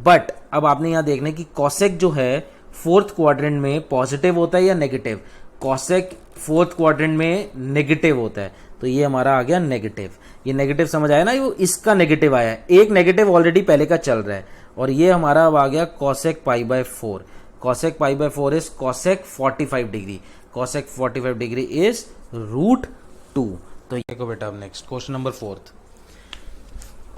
बट अब आपने यहां देखना है कि कॉसेक जो है फोर्थ क्वाड्रेंट में पॉजिटिव होता है या नेगेटिव? कॉसेक फोर्थ क्वाड्रेंट में नेगेटिव होता है, तो ये हमारा आ गया नेगेटिव। ये नेगेटिव समझ आया ना? वो इसका नेगेटिव आया है, एक नेगेटिव ऑलरेडी पहले का चल रहा है, और ये हमारा अब आ गया cosec pi by 4। Cosec pi by 4 is cosec 45 degree. cosec 45 degree is √2। तो ये देखो बेटा, अब नेक्स्ट क्वेश्चन नंबर 4।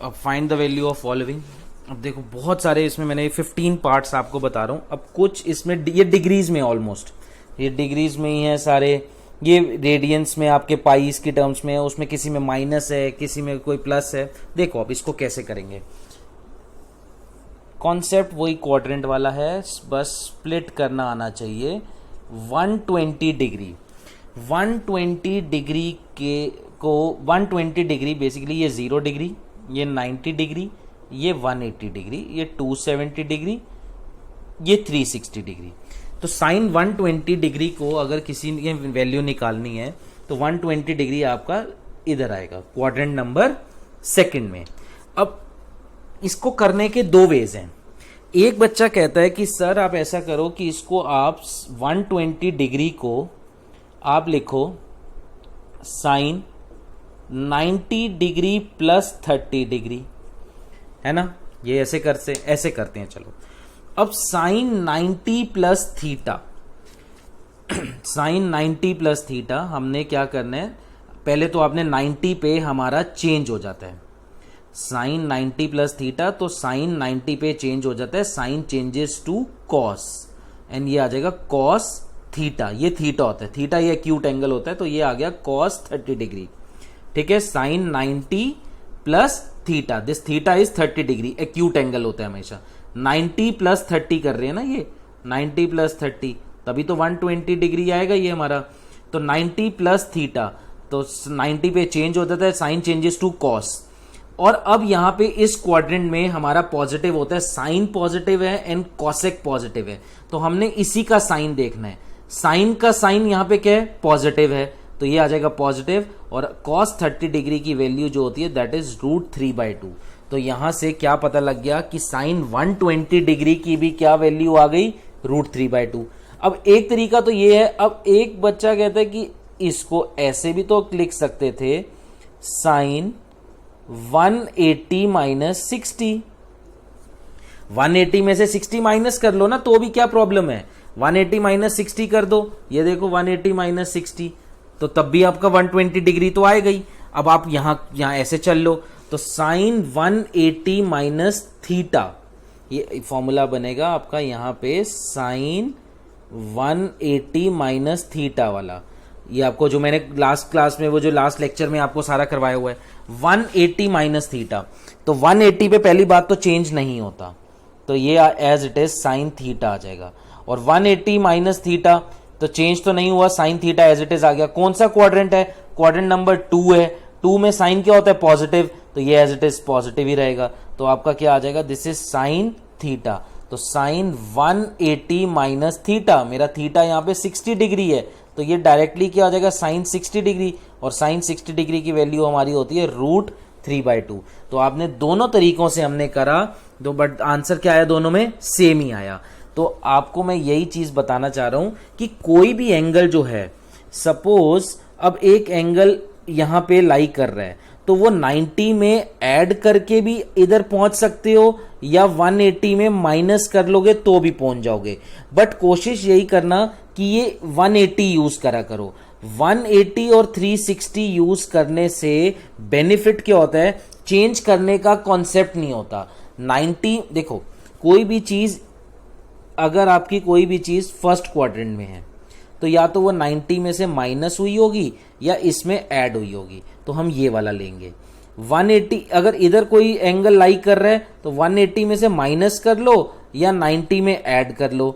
अब find the value of following. अब देखो बहुत सारे इसमें मैंने 15 पार्ट्स आपको बता रहा हूँ। अब कुछ इसमें ये डिग्रीज में, ऑलमोस्ट ये डिग्रीज में ही है सारे, ये रेडियंस में आपके पाइस की टर्म्स में है, उसमें किसी में माइनस है, किसी में कोई प्लस है। देखो अब इसको कैसे करेंगे। कॉन्सेप्ट वही क्वाड्रेंट वाला है, बस स्प्लिट करना आना चाहिए। 120 डिग्री 120 डिग्री के को 120 डिग्री बेसिकली ये 0 डिग्री, ये 90 डिग्री, ये 180 डिग्री, ये 270 डिग्री, ये 360 डिग्री। तो साइन 120 डिग्री को अगर किसी ने वैल्यू निकालनी है तो 120 डिग्री आपका इधर आएगा क्वाड्रेंट नंबर 2 में। अब इसको करने के 2 वेज हैं। एक बच्चा कहता है कि सर आप ऐसा करो कि इसको आप 120 डिग्री को आप लिखो साइन 90 डिग्री प्लस 30 डिग्री, है ना। ये ऐसे करते हैं। चलो अब sine 90 plus theta sine 90 plus theta हमने क्या करना है, पहले तो आपने 90 पे हमारा चेंज हो जाता है साइन 90 प्लस थीटा, तो साइन 90 पे चेंज हो जाता है, sine changes to cos and ये आ जाएगा कॉस थीटा। ये थीटा होता है, थीटा ये एक्यूट एंगल होता है, तो ये आ गया कॉस 30 डिग्री। ठीक है, sine 90 plus theta, this theta is 30 degree, acute angle होता है हमेशा। 90 प्लस 30 कर रहे हैं ना, ये 90 प्लस 30 तभी तो 120 डिग्री आएगा ये हमारा। तो 90 प्लस थीटा, तो 90 पे चेंज हो जाता है, साइन चेंजेस टू कॉस। और अब यहां पे इस क्वाड्रेंट में हमारा पॉजिटिव होता है, साइन पॉजिटिव है एंड कॉसेक पॉजिटिव है, तो हमने इसी का साइन देखना है। साइन का साइन यहां पे क्या है, पॉजिटिव है, तो ये आ जाएगा पॉजिटिव। और cos 30 डिग्री की वैल्यू जो होती है दैट इज √3/2। तो यहां से क्या पता लग गया कि साइन 120 डिग्री की भी क्या वैल्यू आ गई, √3/2। अब एक तरीका तो ये है। अब एक बच्चा कहता है कि इसको ऐसे भी तो लिख सकते थे, साइन 180 माइनस 60। 180 में से 60 माइनस कर लो ना, तो भी क्या प्रॉब्लम है, 180 माइनस 60 कर दो। ये देखो 180 माइनस 60, तो तब भी आपका 120 डिग्री तो आए गई। अब आप यहां ऐसे चल लो, तो साइन 180 माइनस थीटा, ये फॉर्मूला बनेगा आपका यहां पे साइन 180 माइनस थीटा वाला। ये आपको जो मैंने लास्ट क्लास में, वो जो लास्ट लेक्चर में आपको सारा करवाया हुआ है, 180 माइनस थीटा। तो 180 पे पहली बात तो चेंज नहीं होता, तो ये as it is sine theta आ जाएगा। और 180 माइनस थीटा तो चेंज तो नहीं हुआ, sine theta as it is आ गया। कौन सा क्वाड्रेंट है, क्वाड्रेंट नंबर 2 है। 2 में साइन क्या होता है, पॉजिटिव, तो ये एज इट इज पॉजिटिव ही रहेगा। तो आपका क्या आ जाएगा, दिस इज साइन थीटा। तो साइन 180 माइनस थीटा, मेरा थीटा यहाँ पे 60 डिग्री है, तो ये डायरेक्टली क्या आ जाएगा, साइन 60 डिग्री। और साइन 60 डिग्री की वैल्यू हमारी होती है √3/2। तो आपने दोनों तरीकों से हमने करा, तो बट आंसर क्या आया, दोनों में सेम ही आया। तो आपको मैं यही चीज बताना चाह रहा हूं कि कोई भी एंगल जो है, सपोज अब एक एंगल यहां पे लाई कर रहा है, तो वो 90 में ऐड करके भी इधर पहुंच सकते हो, या 180 में माइनस कर लोगे तो भी पहुंच जाओगे। बट कोशिश यही करना कि ये 180 यूज करा करो। 180 और 360 यूज करने से बेनिफिट क्या होता है, चेंज करने का कॉन्सेप्ट नहीं होता। 90 देखो, कोई भी चीज, अगर आपकी कोई भी चीज फर्स्ट क्वाड्रेंट में है, तो या तो वो 90 में से माइनस हुई होगी या इसमें ऐड हुई होगी, तो हम ये वाला लेंगे। 180 अगर इधर कोई एंगल लाई कर रहा है, तो 180 में से माइनस कर लो या 90 में ऐड कर लो,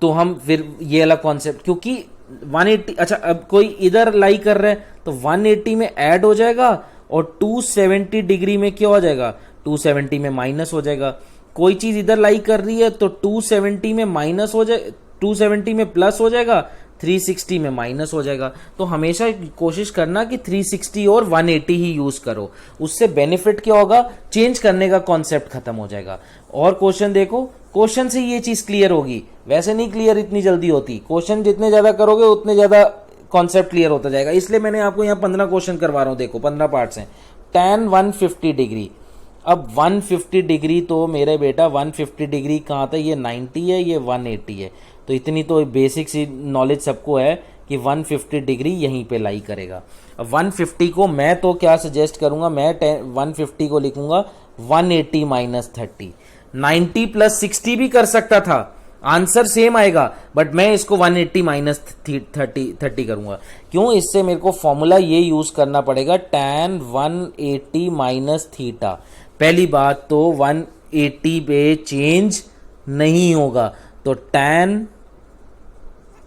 तो हम फिर ये वाला कॉन्सेप्ट, क्योंकि 180 अच्छा अब कोई इधर लाई कर रहा है तो 180 में ऐड हो जाएगा और 270 डिग्री में क्या हो जाएगा, 270 में माइनस हो जाएगा। कोई चीज इधर लाई कर रही है तो 270 में माइनस हो जाए, 270 में प्लस हो जाएगा, 360 में माइनस हो जाएगा। तो हमेशा कोशिश करना कि 360 और 180 ही यूज करो, उससे बेनिफिट क्या होगा, चेंज करने का कॉन्सेप्ट खत्म हो जाएगा। और क्वेश्चन देखो, क्वेश्चन से ये चीज क्लियर होगी, वैसे नहीं क्लियर इतनी जल्दी होती। क्वेश्चन जितने ज्यादा करोगे उतने ज्यादा कॉन्सेप्ट क्लियर होता जाएगा। इसलिए मैंने आपको यहाँ 15 क्वेश्चन करवा रहा हूं, देखो 15 पार्ट्स हैं। tan 150 डिग्री, अब 150 डिग्री तो मेरे बेटा 150 डिग्री कहाँ था, ये 90 है, ये 180 है। तो इतनी तो बेसिक सी नॉलेज सबको है कि 150 डिग्री यहीं पे लाई करेगा। अब 150 को मैं तो क्या सजेस्ट करूंगा, मैं 150 को लिखूंगा 180 माइनस 30। 90 प्लस 60 भी कर सकता था, आंसर सेम आएगा, बट मैं इसको 180 माइनस 30 करूंगा। क्यों? इससे मेरे को फॉर्मूला ये यूज करना पड़ेगा, tan 180 माइनस थीटा। पहली बात तो 180 पे चेंज नहीं होगा, तो tan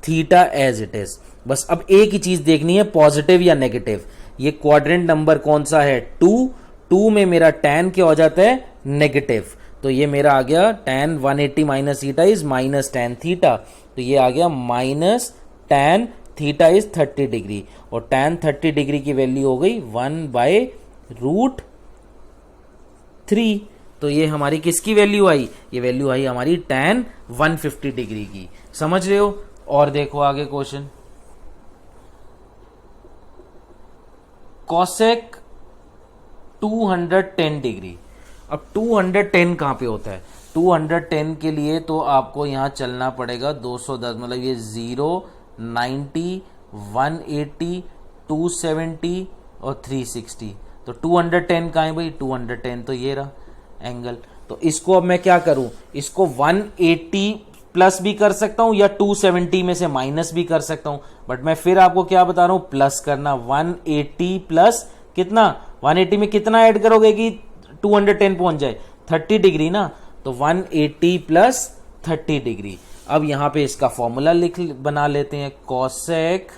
theta as it is. बस अब एक ही चीज देखनी है, पॉजिटिव या नेगेटिव। ये क्वाड्रेंट नंबर कौन सा है? 2 में मेरा tan क्या हो जाता है? नेगेटिव। तो ये मेरा आ गया tan 180 minus theta is minus tan theta, तो ये आ गया minus tan theta is 30 degree, और tan 30 डिग्री की वैल्यू हो गई 1/√3। तो ये हमारी किसकी वैल्यू आई? ये वैल्यू आई हमारी tan 150 डिग्री की। समझ रहे हो? और देखो आगे क्वेश्चन, कॉसेक 210 डिग्री। अब 210 कहां पे होता है? 210 के लिए तो आपको यहां चलना पड़ेगा 210, मतलब ये 0, 90, 180, 270 और 360। तो 210 कहां है भाई? 210 तो ये रहा एंगल। तो इसको अब मैं क्या करूं? इसको 180 प्लस भी कर सकता हूं या 270 में से माइनस भी कर सकता हूं, बट मैं फिर आपको क्या बता रहा हूं, प्लस करना। 180 प्लस कितना? 180 में कितना ऐड करोगे कि 210 पहुंच जाए? 30 डिग्री ना, तो 180 प्लस 30 डिग्री। अब यहां पे इसका फॉर्मूला बना लेते हैं, कॉसेक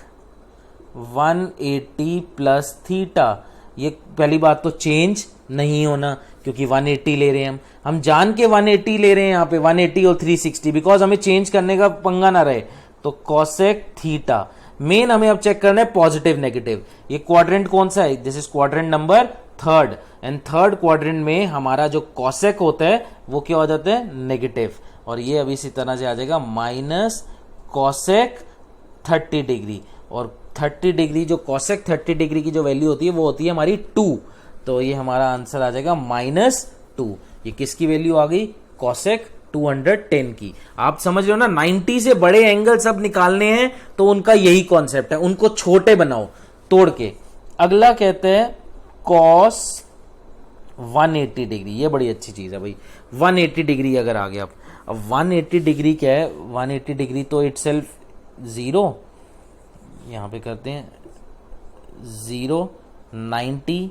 180 प्लस थीटा। ये पहली बात तो चेंज नहीं होना, क्योंकि 180 ले रहे हैं हम जान के 180 ले रहे हैं यहाँ पे, 180 और 360, बिकॉज हमें चेंज करने का पंगा ना रहे। तो कॉसेक थीटा, मेन हमें अब चेक करना है पॉजिटिव नेगेटिव। ये क्वाड्रेंट कौन सा है? This is quadrant number 3rd, and 3rd quadrant में हमारा जो कॉसेक होता है वो क्या हो जाता है? नेगेटिव। और ये अभी इसी तरह से आ जाएगा माइनस कॉसेक 30 डिग्री, और 30 डिग्री जो कॉसेक 30 डिग्री की जो वैल्यू होती है वो होती है हमारी 2, तो ये हमारा आंसर आ जाएगा -2। ये किसकी वैल्यू आ गई? कॉसेक 210 की। आप समझ रहे हो ना, 90 से बड़े एंगल सब निकालने हैं तो उनका यही कॉन्सेप्ट है, उनको छोटे बनाओ तोड़ के। अगला कहते हैं कॉस 180 डिग्री। ये बड़ी अच्छी चीज है भाई, 180 डिग्री अगर आ गया। अब 180 डिग्री क्या है? 180 डिग्री तो इटसेल्फ 0, यहां पे करते हैं 0, 90,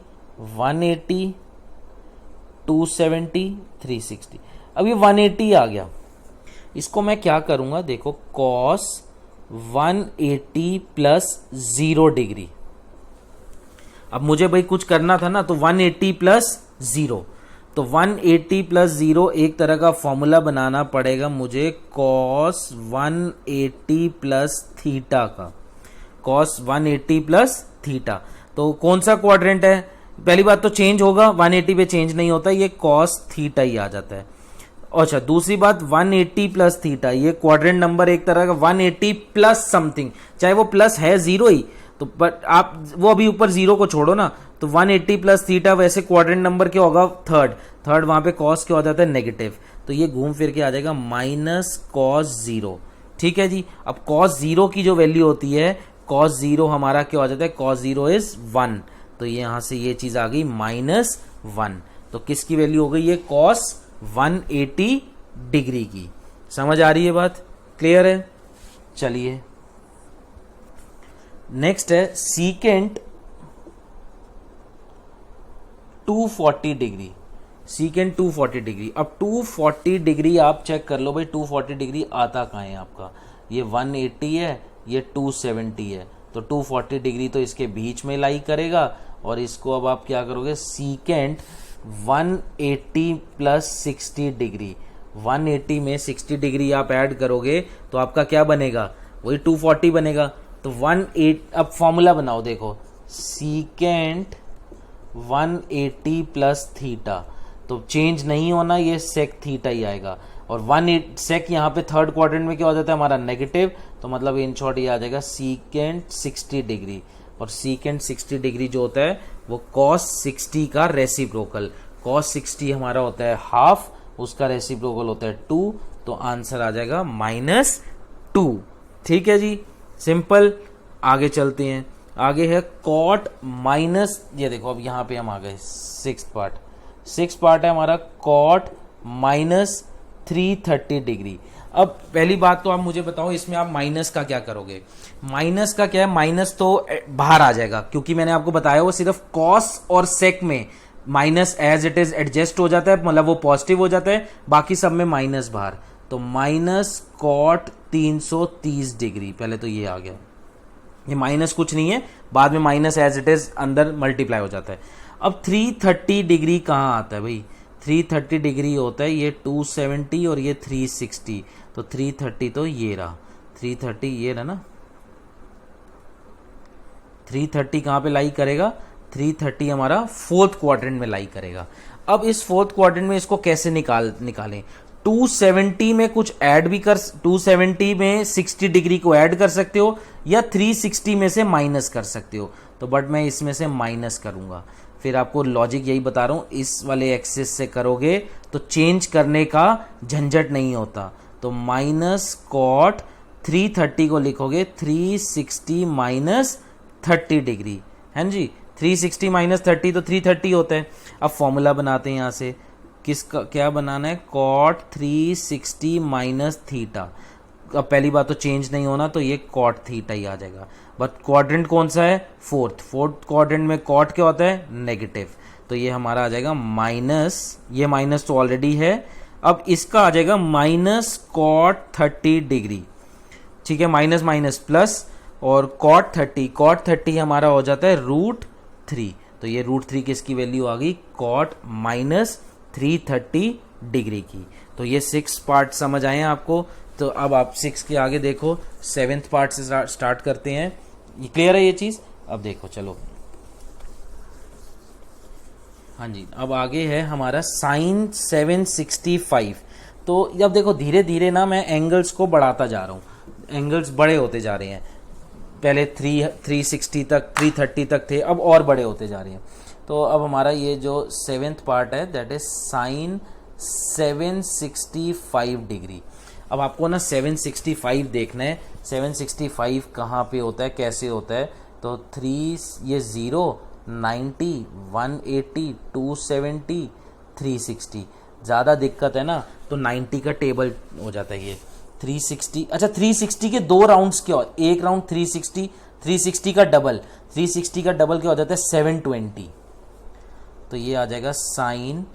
180, 270, 360। अब ये 180 आ गया, इसको मैं क्या करूंगा? देखो, cos 180 प्लस 0 डिग्री। अब मुझे भाई कुछ करना था ना, तो 180 प्लस 0, तो 180 प्लस 0 एक तरह का फॉर्मूला बनाना पड़ेगा मुझे cos 180 प्लस थीटा का, cos 180 प्लस थीटा। तो कौन सा क्वाड्रेंट है? पहली बात तो चेंज होगा, 180 पे चेंज नहीं होता, ये cos थीटा ही आ जाता है। अच्छा, दूसरी बात 180 प्लस थीटा, ये क्वाड्रेंट नंबर एक तरह का 180 प्लस समथिंग, चाहे वो प्लस है 0 ही तो, बट आप वो अभी ऊपर 0 को छोड़ो ना, तो 180 प्लस थीटा वैसे क्वाड्रेंट नंबर क्या होगा? 3rd वहां पे cos क्या हो जाता है? नेगेटिव, तो ये घूम फिर के आ जाएगा माइनस cos 0। ठीक है जी। अब cos 0 की जो वैल्यू होती है, cos 0 हमारा क्या हो जाता है? cos 0 इज 1, तो ये यहां से ये चीज आ गई -1। तो किसकी वैल्यू हो गई? ये cos 180 डिग्री की। समझ आ रही है बात? क्लियर है? चलिए नेक्स्ट है सीकेंट 240 डिग्री। Secant 240 degree. अब 240 डिग्री आप चेक कर लो भाई, 240 डिग्री आता कहाँ है आपका? ये 180 है, ये 270 है, तो 240 डिग्री तो इसके बीच में लाई करेगा। और इसको अब आप क्या करोगे? सीकेंट 180 प्लस 60 डिग्री, 180 में 60 डिग्री आप ऐड करोगे तो आपका क्या बनेगा? वही 240 बनेगा। तो 18, अब फॉर्मूला बनाओ, देखो सीकेंट 180 प्लस थीटा, तो चेंज नहीं होना, ये सेक थीटा ही आएगा। और 180 सेक यहाँ पे 3rd क्वाड्रेंट में क्या हो जाता है हमारा? नेगेटिव, तो मतलब इन शॉर्ट ये आ जाएगा सीकेंट 60 डिग्री। और सीकेंट 60 डिग्री जो होता है वो cos 60 का रेसिप्रोकल, cos 60 हमारा होता है हाफ, उसका रेसिप्रोकल होता है 2, तो आंसर आ जाएगा -2। ठीक है जी, सिंपल। आगे चलते हैं, आगे है कॉट माइनस, ये देखो अब यहाँ पे हम आ गए सिक्स पार्ट है हमारा कॉट माइनस 330 डिग्री। अब पहली बात तो आप मुझे बताओ इसमें आप माइनस का क्या करोगे। माइनस का क्या है, माइनस तो बाहर आ जाएगा क्योंकि मैंने आपको बताया वो सिर्फ कॉस और सेक में minus as it is adjust हो जाता है, मतलब वो पॉजिटिव हो जाता है, बाकी सब में माइनस बाहर। तो माइनस कॉट 330 डिग्री, पहले तो ये आ गया, ये माइनस कुछ नहीं है, बाद में माइनस एज इट इज अंदर मल्टीप्लाई हो जाता है। अब 330 डिग्री कहाँ आता है भाई, 330 डिग्री होता है ये 270 और ये 360, तो 330 तो ये रहा, 330 ये रहा ना, 330 कहाँ पे लाई करेगा, 330 हमारा फोर्थ क्वाड्रेंट में लाई करेगा। अब इस फोर्थ क्वाड्रेंट में इसको कैसे निकालें, 270 में कुछ ऐड भी कर, 270 में 60 डिग्री को ऐड कर सकते हो या 360 में से माइनस कर सकते हो, तो बट मैं इसमें से माइनस करूंगा। फिर आपको लॉजिक यही बता रहा हूं, इस वाले एक्सिस से करोगे तो चेंज करने का झंझट नहीं होता। तो माइनस कॉट 330 को लिखोगे 360 माइनस 30 डिग्री, है जी, 360 माइनस 30 तो 330 होता है। अब फॉर्मूला बनाते हैं यहाँ से, किसका क्या बनाना है, कॉट 360 माइनस थीटा। अब पहली बात तो चेंज नहीं होना, तो ये कॉट थीटा ही आ जाएगा। बट क्वाड्रेंट कौन सा है, फोर्थ क्वाड्रेंट में कॉट क्या होता है, नेगेटिव, तो ये हमारा आ जाएगा माइनस, ये माइनस तो ऑलरेडी है, अब इसका आ जाएगा माइनस कॉट 30 डिग्री, ठीक है, माइनस माइनस प्लस, और कॉट 30 हमारा हो जाता है √3, तो ये √3 किसकी वैल्यू आ गई, कॉट माइनस 330 डिग्री की। तो ये 6 पार्ट समझ आए हैं आपको। तो अब आप 6 के आगे देखो, 7th पार्ट से स्टार्ट करते हैं। ये क्लियर है ये चीज, अब देखो चलो, हाँ जी, अब आगे है हमारा साइन 765। तो अब देखो धीरे धीरे ना मैं एंगल्स को बढ़ाता जा रहा हूँ, एंगल्स बड़े होते जा रहे हैं, पहले 360 तक 330 तक थे, अब और बड़े होते जा रहे हैं। तो अब हमारा ये जो 7th पार्ट है दैट इज साइन 765 डिग्री। अब आपको ना 765 देखना है, 765 कहाँ पे होता है, कैसे होता है, तो 3 ये 0 90 180 270 360, ज़्यादा दिक्कत है ना तो 90 का टेबल हो जाता है ये 360। अच्छा 360 के 2 राउंड्स क्या हो, एक राउंड 360 का डबल, 360 का डबल क्या हो जाता है 720, तो ये आ जाएगा साइन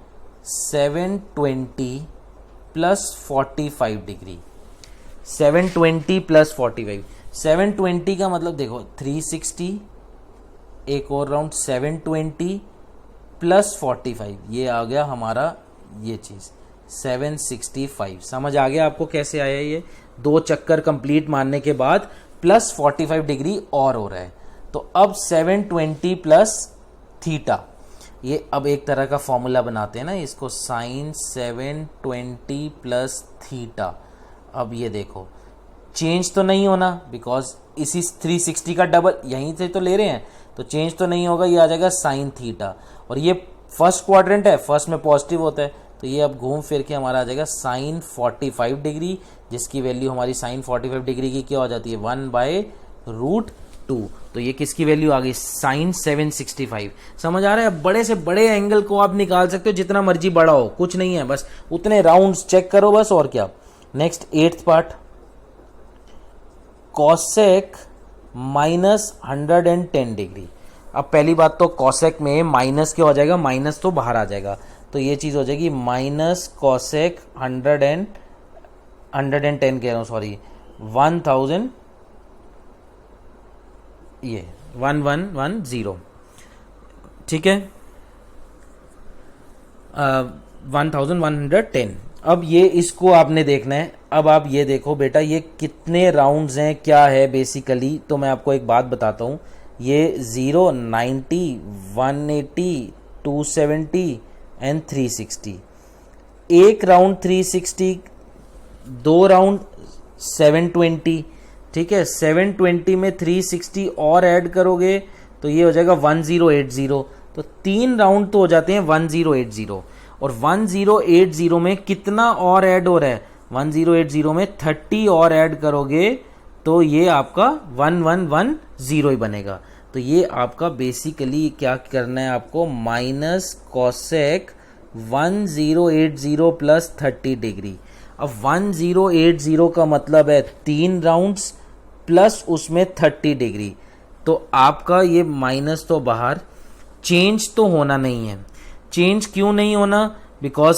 720 प्लस 45 डिग्री, 720 प्लस 45, 720 का मतलब देखो 360, एक और राउंड 720 प्लस 45, ये आ गया हमारा ये चीज 765। समझ आ गया आपको कैसे आया, ये 2 चक्कर कंप्लीट मारने के बाद प्लस 45 डिग्री और हो रहा है। तो अब 720 प्लस थीटा, ये अब एक तरह का फॉर्मूला बनाते हैं ना इसको, साइन 720 प्लस थीटा। अब ये देखो चेंज तो नहीं होना बिकॉज इसी 360 का डबल यहीं से तो ले रहे हैं, तो चेंज तो नहीं होगा, ये आ जाएगा साइन थीटा, और ये फर्स्ट क्वाड्रेंट है, फर्स्ट में पॉजिटिव होता है, तो ये अब घूम फिर के हमारा आ जाएगा साइन 45 डिग्री, जिसकी वैल्यू हमारी साइन 45 डिग्री की क्या हो जाती है 1/√2। तो ये किसकी वैल्यू आ गई, साइन 765। समझ आ रहा है, बड़े से बड़े एंगल को आप निकाल सकते हो, जितना मर्जी बड़ा हो, कुछ नहीं है, बस उतने राउंड्स चेक करो बस, और क्या। Next 8th part, cosec minus 110 degree. अब पहली बात तो कॉसेक में माइनस क्या हो जाएगा, माइनस तो बाहर आ जाएगा, तो ये चीज हो जाएगी माइनस कॉसेक 110 कह रहा हूं, सॉरी 1000, ये 1110, ठीक है, 1110। अब ये इसको आपने देखना है। अब आप ये देखो बेटा, ये कितने राउंड्स हैं, क्या है बेसिकली, तो मैं आपको एक बात बताता हूँ, ये 0 90 180 270 एंड 360, एक राउंड 360, 2 राउंड 720, ठीक है, 720 में 360 और ऐड करोगे तो ये हो जाएगा 1080, तो 3 राउंड तो हो जाते हैं 1080, और 1080 में कितना और ऐड हो रहा है, 1080 में 30 और ऐड करोगे तो ये आपका 1110 ही बनेगा। तो ये आपका बेसिकली क्या करना है आपको, माइनस कॉसेक 1080 प्लस 30 डिग्री। अब 1080 का मतलब है 3 राउंड्स प्लस उसमें 30 डिग्री। तो आपका ये माइनस तो बाहर, चेंज तो होना नहीं है। चेंज क्यों नहीं होना, बिकॉज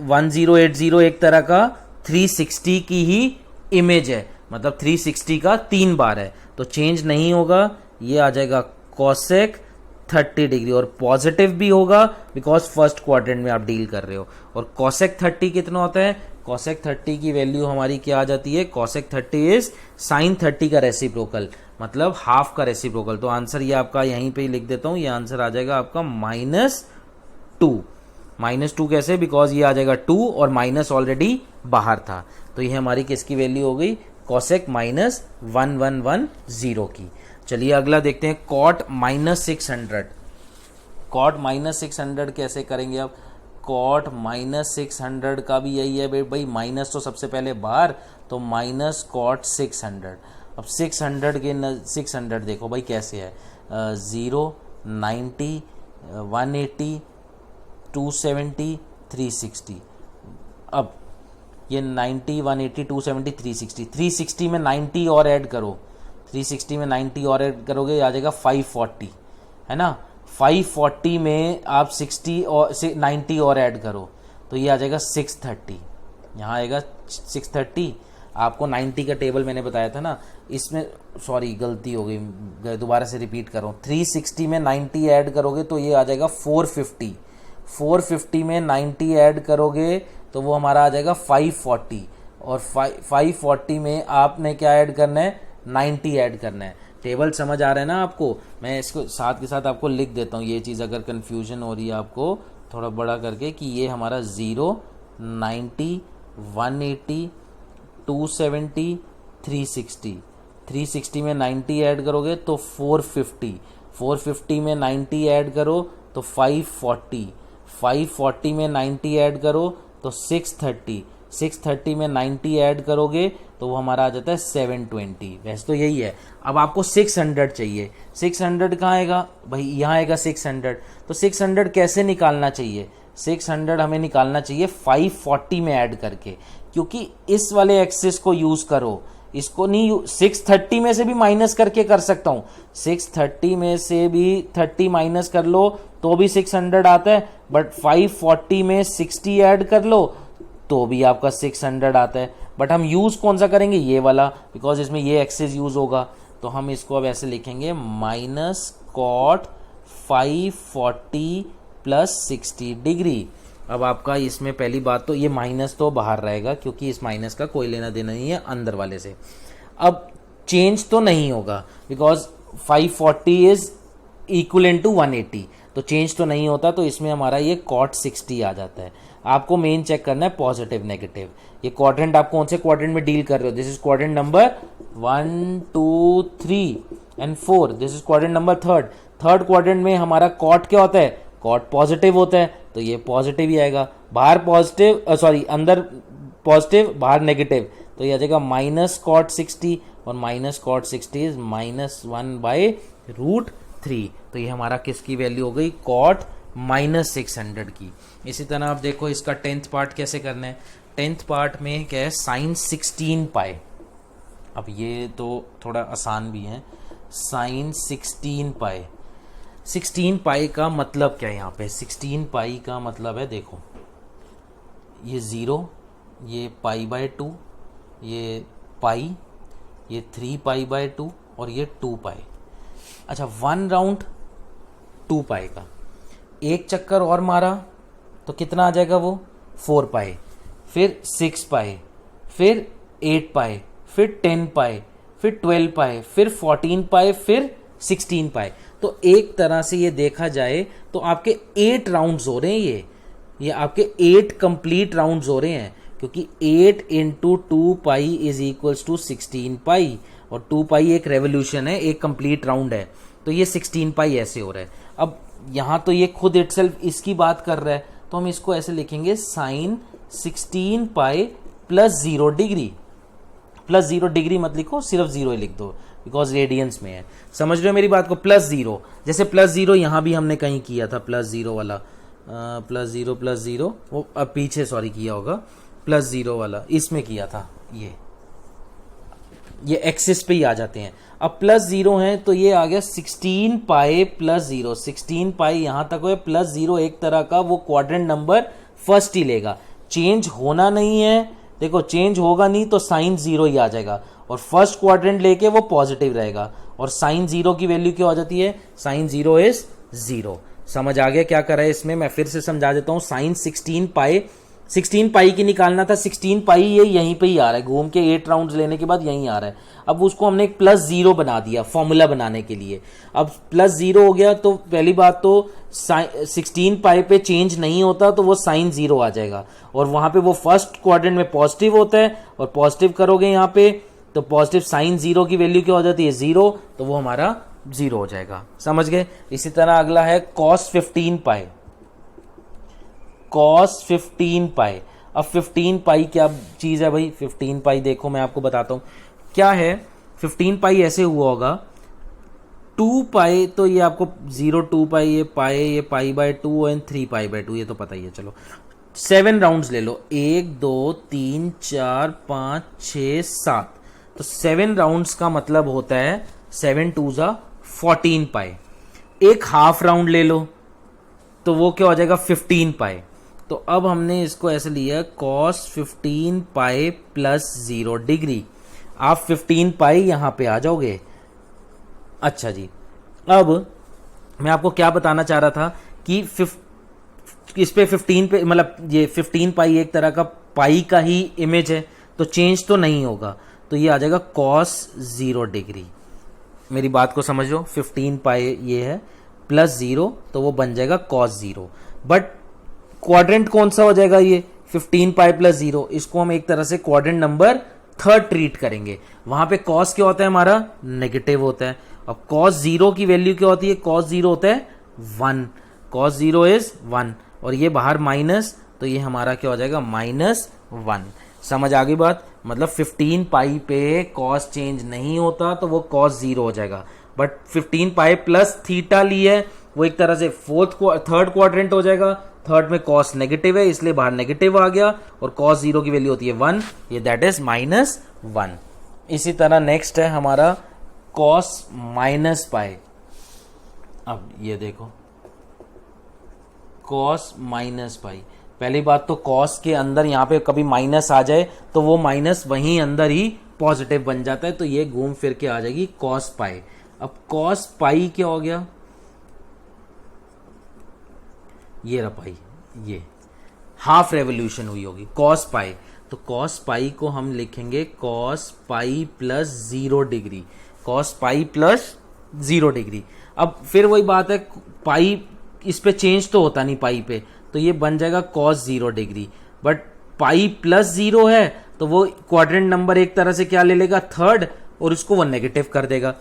1080 एक तरह का 360 की ही इमेज है, मतलब 360 का 3 बार है, तो चेंज नहीं होगा। ये आ जाएगा कॉसेक 30 डिग्री, और पॉजिटिव भी होगा बिकॉज फर्स्ट क्वाड्रेंट में आप डील कर रहे हो। और कॉसेक 30 कितना होता है, कॉसेक 30 की वैल्यू हमारी क्या आ जाती है, कॉसेक 30 इज साइन 30 का रेसिप्रोकल, मतलब हाफ का रेसिप्रोकल। तो आंसर ये आपका यहीं पे ही लिख देता हूं, ये आंसर आ जाएगा आपका -2। -2 कैसे, बिकॉज ये आ जाएगा 2 और माइनस ऑलरेडी बाहर था। तो ये हमारी किसकी वैल्यू हो गई, कॉसेक -1110 की। चलिए अगला देखते हैं, कॉट -600। कॉट -600 कैसे करेंगे अब, कॉट -600 का भी यही है भाई, माइनस तो सबसे पहले बाहर, तो माइनस कॉट 600। अब 600 के 600 देखो भाई कैसे है, 0, 90, 180, 270, 360। अब ये 90, 180, 270, 360, 360 में 90 और ऐड करो, 360 में 90 और ऐड करोगे आ जाएगा 540, है ना। 540 में आप 60 और 90 और ऐड करो तो ये आ जाएगा 630, यहाँ आएगा 630। आपको 90 का टेबल मैंने बताया था ना, इसमें सॉरी गलती हो गई, दोबारा से रिपीट कर रहा हूँ। 360 में 90 ऐड करोगे तो ये आ जाएगा 450, 450 में 90 ऐड करोगे तो वो हमारा आ जाएगा 540, और 540 में आपने क्या ऐड करना है, 90 ऐड करना है। टेबल समझ आ रहा है ना आपको, मैं इसको साथ के साथ आपको लिख देता हूँ, ये चीज़ अगर कन्फ्यूजन हो रही है आपको थोड़ा बड़ा करके, कि ये हमारा 0, 90, 180, 270, 360, 360 में 90 ऐड करोगे तो 450, 450 में 90 ऐड करो तो 540, 540 में 90 ऐड करो तो 630, 630 में 90 ऐड करोगे तो वो हमारा आ जाता है 720। वैसे तो यही है। अब आपको 600 चाहिए, 600 कहाँ आएगा भाई, यहाँ आएगा 600। तो 600 कैसे निकालना चाहिए, 600 हमें निकालना चाहिए 540 में ऐड करके, क्योंकि इस वाले एक्सिस को यूज करो, इसको नहीं 630 में से भी माइनस करके कर सकता हूं, 630 में से भी 30 माइनस कर लो तो भी 600 आता है, बट 540 में 60 ऐड कर लो तो भी आपका 600 आता है। बट हम यूज कौन सा करेंगे, ये वाला, बिकॉज इसमें ये एक्सिस यूज होगा। तो हम इसको अब ऐसे लिखेंगे, माइनस कॉट 540 प्लस 60 डिग्री। अब आपका इसमें पहली बात तो ये माइनस तो बाहर रहेगा, क्योंकि इस माइनस का कोई लेना देना नहीं है अंदर वाले से। अब चेंज तो नहीं होगा बिकॉज 540 इज इक्वलेंट टू 180, तो चेंज तो नहीं होता, तो इसमें हमारा ये कॉट 60 आ जाता है। आपको मेन चेक करना है पॉजिटिव नेगेटिव। ये क्वाड्रेंट आप कौन से क्वाड्रेंट में डील कर रहे हो, this is quadrant number 1, 2, 3 and 4, this is quadrant number third quadrant में हमारा कॉट क्या होता है, कॉट पॉजिटिव होता है, तो ये पॉजिटिव ही आएगा। बाहर पॉजिटिव सॉरी अंदर पॉजिटिव बाहर नेगेटिव, तो ये आ जाएगा माइनस कॉट 60, और माइनस कॉट 60 इज -1/√3। तो ये हमारा किसकी वैल्यू हो गई, कॉट -600 की। इसी तरह आप देखो इसका 10th पार्ट कैसे करना है। 10th पार्ट में क्या है, साइन 16 पाई। अब ये तो थोड़ा आसान भी है, साइन 16 पाई। 16 पाई का मतलब क्या है, यहाँ पे 16 पाई का मतलब है, देखो ये 0, ये π/2, ये पाई, ये 3π/2 और ये 2 पाई। अच्छा 1 राउंड 2 पाई का, एक चक्कर और मारा तो कितना आ जाएगा वो 4 पाई, फिर 6 पाई, फिर 8 पाई, फिर 10 पाई, फिर 12 पाई, फिर 14 पाई, फिर 16 पाई। तो एक तरह से ये देखा जाए तो आपके 8 राउंड्स हो रहे हैं, ये आपके 8 कंप्लीट राउंड्स हो रहे हैं, क्योंकि 8 into 2 pi is equals to 16 pi, और 2 पाई एक रेवोल्यूशन है, एक कंप्लीट राउंड है, तो ये 16 पाई ऐसे हो रहा है। अब यहां तो ये खुद इटसेल्फ इसकी बात कर रहा है, तो हम इसको ऐसे लिखेंगे, sine 16 pi plus 0 degree. Plus 0 degree मत लिखो, सिर्फ 0 ही लिख दो बिकॉज रेडियंस में है। समझ रहे हो मेरी बात को? प्लस 0, जैसे प्लस 0 यहाँ भी हमने कहीं किया था, प्लस 0 वाला, प्लस 0 वो अब पीछे सॉरी किया होगा, प्लस 0 वाला इसमें किया था, ये एक्सिस पे ही आ जाते हैं। अब प्लस 0 है तो ये आ गया 16 पाई प्लस 0, 16 पाई यहां तक है, प्लस 0 एक तरह का वो क्वाड्रेंट नंबर फर्स्ट ही लेगा, चेंज होना नहीं है। देखो चेंज होगा नहीं तो साइन 0 ही आ जाएगा, और फर्स्ट क्वाड्रेंट लेके वो पॉजिटिव रहेगा, और साइन 0 की वैल्यू क्या हो जाती है? Sine 0 is 0। समझ आ गया क्या करा है इसमें? मैं फिर से समझा देता हूं। साइन 16 पाई की निकालना था, 16 पाई ये यहीं पे ही आ रहा है, घूम के 8 राउंड्स लेने के बाद यहीं आ रहा है। अब उसको हमने एक प्लस 0 बना दिया फॉर्मूला बनाने के लिए। अब प्लस 0 हो गया तो पहली बात तो 16 पाई पे चेंज नहीं होता तो वो साइन 0 आ जाएगा, और वहां पे वो फर्स्ट क्वाड्रेंट में पॉजिटिव होता है, और पॉजिटिव करोगे यहाँ पे तो पॉजिटिव साइन 0 की वैल्यू क्या हो जाती है? 0, तो वो हमारा 0 हो जाएगा। समझ गए? इसी तरह अगला है कॉस 15 पाई, कॉस 15 पाई। अब 15 पाई क्या चीज है भाई? 15 पाई देखो मैं आपको बताता हूं क्या है। 15 पाई ऐसे हुआ होगा, 2 पाई तो ये आपको 0 2 पाई, ये पाई बाय 2 एंड 3 पाई बाय 2, ये तो पता ही है। चलो 7 राउंड्स ले लो, 1 2 3 4 5 6 7, तो 7 राउंड्स का मतलब होता है 7 2 जा 14 पाई। एक हाफ राउंड ले लो तो वो क्या हो जाएगा? 15 पाई। तो अब हमने इसको ऐसे लिया कॉस 15 पाई प्लस 0 डिग्री। आप 15 पाई यहां पे आ जाओगे। अच्छा जी, अब मैं आपको क्या बताना चाह रहा था कि इस पे 15 पे मतलब ये 15 पाई एक तरह का पाई का ही इमेज है, तो चेंज तो नहीं होगा, तो ये आ जाएगा कॉस 0 डिग्री। मेरी बात को समझो, 15 पाई ये है प्लस 0 तो वो बन जाएगा कॉस 0, बट क्वाड्रेंट कौन सा हो जाएगा? ये 15 पाई प्लस 0, इसको हम एक तरह से क्वाड्रेंट नंबर थर्ड ट्रीट करेंगे। वहां पे कॉस क्या होता है? हमारा नेगेटिव होता है। अब कॉस 0 की वैल्यू क्या होती है? कॉस 0 होता है 1, कॉस 0 इज 1, और ये बाहर माइनस, तो ये हमारा क्या हो जाएगा? -1। समझ आ गई बात? मतलब 15 पाई पे कॉस चेंज नहीं होता तो वो कॉस 0 हो जाएगा, बट 15 पाई प्लस थीटा ली है, वो एक तरह से थर्ड क्वाड्रेंट हो जाएगा। थर्ड में कॉस नेगेटिव है इसलिए बाहर नेगेटिव आ गया, और कॉस 0 की वैल्यू होती है 1, ये दैट इज -1। इसी तरह नेक्स्ट है हमारा कॉस माइनस पाई। अब ये देखो कॉस माइनस पाई, पहली बात तो कॉस के अंदर यहां पे कभी माइनस आ जाए तो वो माइनस वहीं अंदर ही पॉजिटिव बन जाता है, तो ये घूम फिर के आ जाएगी कॉस पाई। अब कॉस पाई क्या हो गया? ये रहा पाई, ये हाफ रेवोल्यूशन हुई होगी कॉस पाई, तो कॉस पाई को हम लिखेंगे cos pi plus 0 degree, cos pi plus 0 degree. अब फिर वही बात है, पाई इस पे चेंज तो होता नहीं पाई पे, तो ये बन जाएगा cos 0 degree, but pi plus 0 है तो वो क्वाड्रेंट नंबर एक तरह से क्या ले लेगा? थर्ड, और उसको वो नेगेटिव कर देगा।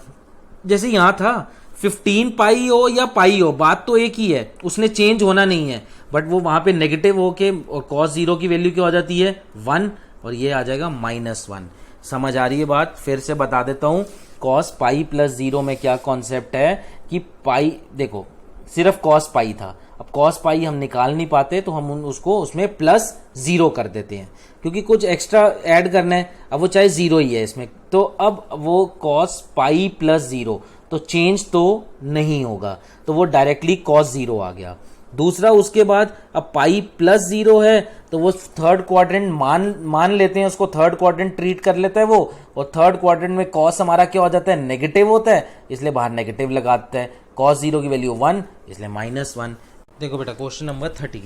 जैसे यहां था 15 पाई हो या पाई हो, बात तो एक ही है, उसने चेंज होना नहीं है, बट वो वहां पे नेगेटिव होके और कॉस 0 की वैल्यू क्या हो जाती है? 1, और ये आ जाएगा -1। समझ आ रही है बात? फिर से बता देता हूं, कॉस पाई प्लस 0 में क्या कॉन्सेप्ट है कि पाई, देखो सिर्फ कॉस पाई था, अब कॉस पाई हम निकाल नहीं पाते तो हम उसको उसमें प्लस 0 कर देते हैं, क्योंकि कुछ एक्स्ट्रा ऐड करना है। अब वो चाहे 0 ही है इसमें, तो अब वो कॉस पाई प्लस 0, तो चेंज तो नहीं होगा, तो वो डायरेक्टली कॉस 0 आ गया। दूसरा उसके बाद अब पाई प्लस 0 है तो वो थर्ड क्वाड्रेंट मान लेते हैं, उसको थर्ड क्वाड्रेंट ट्रीट कर लेता है वो, और थर्ड क्वाड्रेंट में कॉस हमारा क्या हो जाता है? नेगेटिव होता है, इसलिए बाहर नेगेटिव लगाता है। कॉस 0 की वैल्यू 1, इसलिए -1। देखो बेटा क्वेश्चन नंबर 13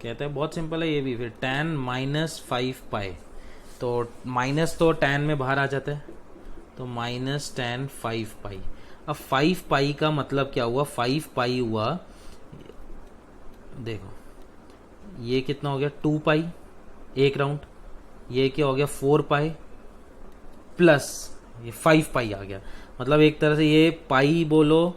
कहता है, बहुत सिंपल है ये भी, फिर tan -5 पाई, तो माइनस तो tan में बाहर आ जाता है, तो -tan 5 पाई। अब 5 पाई का मतलब क्या हुआ? 5 पाई हुआ, देखो ये कितना हो गया? 2 पाई एक राउंड, ये क्या हो गया? 4 पाई प्लस ये 5 पाई आ गया, मतलब एक तरह से ये पाई बोलो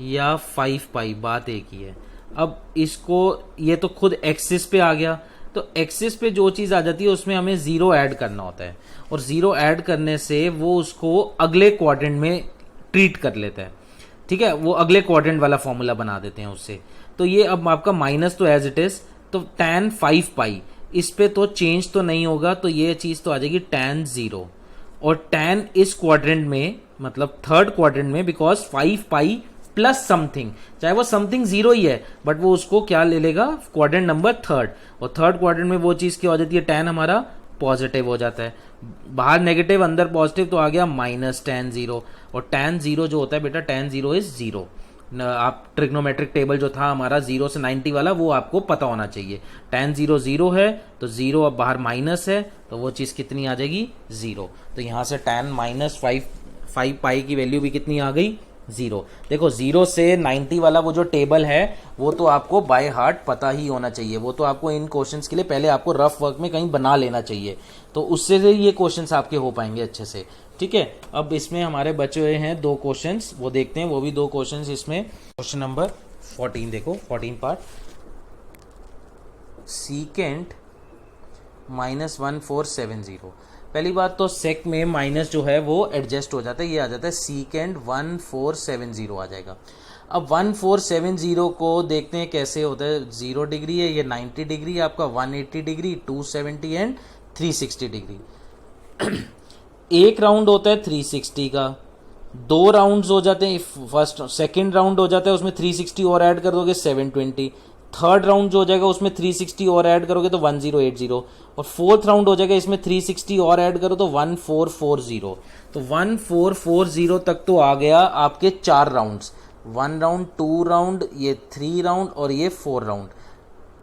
या 5 पाई, बात एक ही है। अब इसको, ये तो खुद एक्सिस पे आ गया, तो एक्सिस पे जो चीज आ जाती है उसमें हमें जीरो ऐड करना होता है, और जीरो ऐड करने से वो उसको अगले क्वाड्रेंट में ट्रीट कर लेता है, ठीक है, वो अगले क्वाड्रेंट वाला फॉर्मूला बना देते हैं उससे। तो ये अब आपका माइनस तो एज इट इज, तो tan 5 पाई इस पे तो चेंज तो नहीं होगा, तो ये चीज तो आ जाएगी tan 0, और tan इस क्वाड्रेंट में मतलब थर्ड क्वाड्रेंट में, बिकॉज 5 पाई प्लस समथिंग, चाहे वो समथिंग जीरो ही है बट वो उसको क्या ले लेगा, क्वाड्रेंट नंबर थर्ड, और थर्ड क्वाड्रेंट में वो चीज क्या हो जाती है, tan हमारा पॉजिटिव हो जाता है, बाहर नेगेटिव अंदर पॉजिटिव, तो आ गया माइनस tan 0, और tan 0 जो होता है बेटा, tan 0 इज 0। आप ट्रिग्नोमेट्रिक टेबल जो था हमारा 0 से 90 वाला, वो आपको पता होना चाहिए। tan 0 0 है तो 0 अब बाहर माइनस है, तो वो चीज कितनी आ जाएगी, 0। तो यहां से tan माइनस 5 पाई की वैल्यू भी कितनी आ गई, 0। देखो 0 से 90 वाला वो जो टेबल है वो तो आपको बाय हार्ट पता ही होना चाहिए, वो तो आपको इन क्वेश्चंस के लिए पहले आपको रफ वर्क में कहीं बना लेना चाहिए, तो उससे ये क्वेश्चंस आपके हो पाएंगे अच्छे से, ठीक है। अब इसमें हमारे बचे हुए हैं 2 क्वेश्चंस, वो देखते हैं, वो भी 2 क्वेश्चंस इसमें। क्वेश्चन नंबर 14 देखो, 14 पार्ट, सीकेंट -1470। पहली बात तो सेक में माइनस जो है वो एडजस्ट हो जाता है, ये आ जाता है सीकेंड 1470 आ जाएगा। अब 1470 को देखते हैं कैसे होता है, 0 डिग्री है, ये 90 डिग्री है आपका, 180 डिग्री, 270 एंड 360 डिग्री। एक राउंड होता है 360 का, 2 राउंड्स हो जाते हैं, फर्स्ट सेकंड राउंड हो जाता है उसमें 360 और ऐड कर दोगे 720, थर्ड राउंड जो हो जाएगा उसमें 360 और ऐड करोगे तो 1080, और फोर्थ राउंड हो जाएगा इसमें 360 और ऐड करो तो 1440। तो 1440 तक तो आ गया आपके 4 राउंड्स, 1 राउंड, 2 राउंड, ये 3 राउंड और ये 4 राउंड।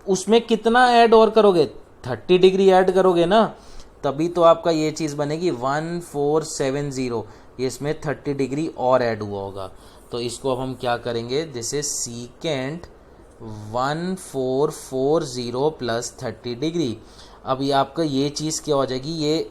उसमें कितना ऐड और करोगे, 30 डिग्री ऐड करोगे ना, तभी तो आपका ये चीज बनेगी 1470, ये इसमें 30 डिग्री और ऐड हुआ होगा। तो इसको अब हम क्या करेंगे, this is secant 1440 plus 30 degree. अब ये आपका ये चीज़ क्या हो जाएगी, ये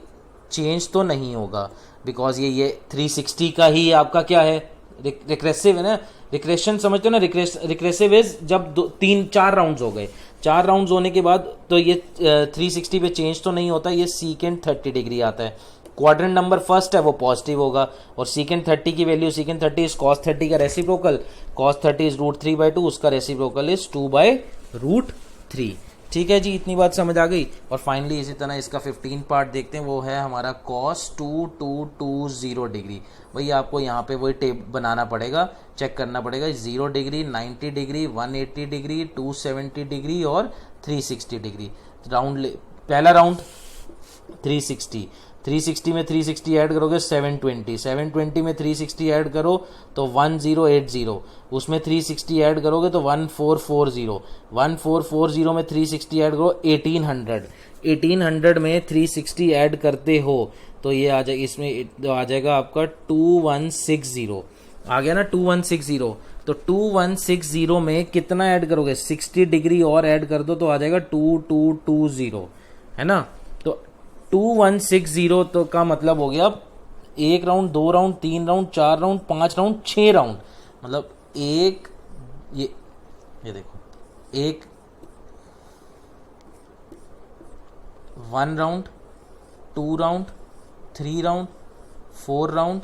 चेंज तो नहीं होगा, बिकॉज ये 360 का ही आपका क्या है, रिक्रेसिव है ना, रिक्रेशन समझते हो ना, रिक्रेसिव इज जब 3-4 राउंड्स हो गए, 4 राउंड्स होने के बाद तो ये 360 पे चेंज तो नहीं होता, ये सीकेंट 30 डिग्री आता है। क्वाड्रेंट नंबर फर्स्ट है वो पॉजिटिव होगा, और सीकेंट 30 की वैल्यू, सीकेंट 30 इज cos 30 का रेसिप्रोकल, cos 30 इज √3/2, उसका रेसिप्रोकल इज 2/√3। ठीक है जी, इतनी बात समझ आ गई। और फाइनली इसी तरह इसका 15 पार्ट देखते हैं, वो है हमारा cos 2220 डिग्री। वही आपको यहाँ पे वही टेप बनाना पड़ेगा, चेक करना पड़ेगा, 0 डिग्री, 90 डिग्री, 180 डिग्री, 270 डिग्री और 360 डिग्री। राउंड पहला राउंड 360 में 360 ऐड करोगे 720 में 360 ऐड करो तो 1080, उसमें 360 ऐड करोगे तो 1440 में 360 ऐड करो 1800 में 360 ऐड करते हो तो ये आ जाएगा, इसमें आ जाएगा आपका 2160, आ गया ना 2160। तो 2160 में कितना ऐड करोगे, 60 डिग्री और ऐड कर दो तो आ जाएगा 2220, है ना। तो 2160 तो का मतलब हो गया 1 round, 2 round, 3 round, 4 round, 5 round, 6 round, मतलब एक ये देखो, एक 1 round, 2 round, 3 round, 4 round,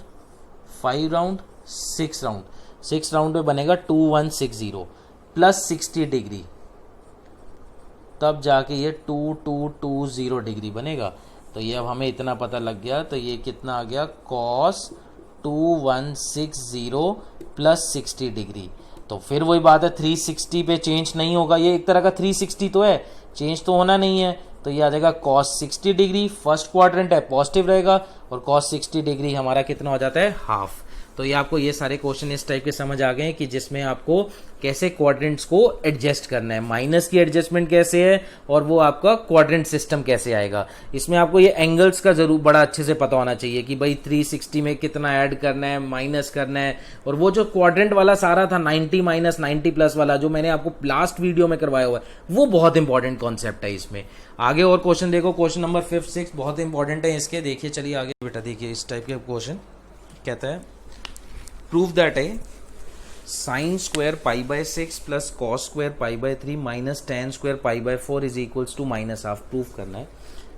5 round, 6 round, 6 round में बनेगा 2160 प्लस 60 डिग्री, तब जाके ये 2220 डिग्री बनेगा। तो ये अब हमें इतना पता लग गया, तो ये कितना आ गया, cos 2160 प्लस 60 डिग्री। तो फिर वही बात है, 360 पे चेंज नहीं होगा, ये एक तरह का 360 तो है, चेंज तो होना नहीं है, तो ये आ जाएगा cos 60 डिग्री, फर्स्ट क्वाड्रेंट है पॉजिटिव रहेगा, और cos 60 डिग्री हमारा कितना हो जाता है, हाफ। तो ये आपको ये सारे क्वेश्चन इस टाइप के समझ आ गए हैं कि जिसमें आपको कैसे क्वाड्रेंट्स को एडजस्ट करना है, माइनस की एडजस्टमेंट कैसे है और वो आपका क्वाड्रेंट सिस्टम कैसे आएगा। इसमें आपको ये एंगल्स का जरूर बड़ा अच्छे से पता होना चाहिए कि भाई 360 में कितना ऐड करना है, माइनस करना है, और वो जो क्वाड्रेंट वाला सारा था 90 माइनस 90 प्लस वाला जो मैंने आपको लास्ट वीडियो में करवाया हुआ है, वो बहुत इंपॉर्टेंट कॉन्सेप्ट है इसमें। आगे और क्वेश्चन देखो, क्वेश्चन नंबर 5, 6 बहुत इंपॉर्टेंट है इसके, देखिए चलिए आगे बेटा। देखिए इस टाइप के क्वेश्चन कहता है, prove that a sine square pi by 6 plus cos square pi by 3 minus tan square pi by 4 is equals to minus half proof करना है।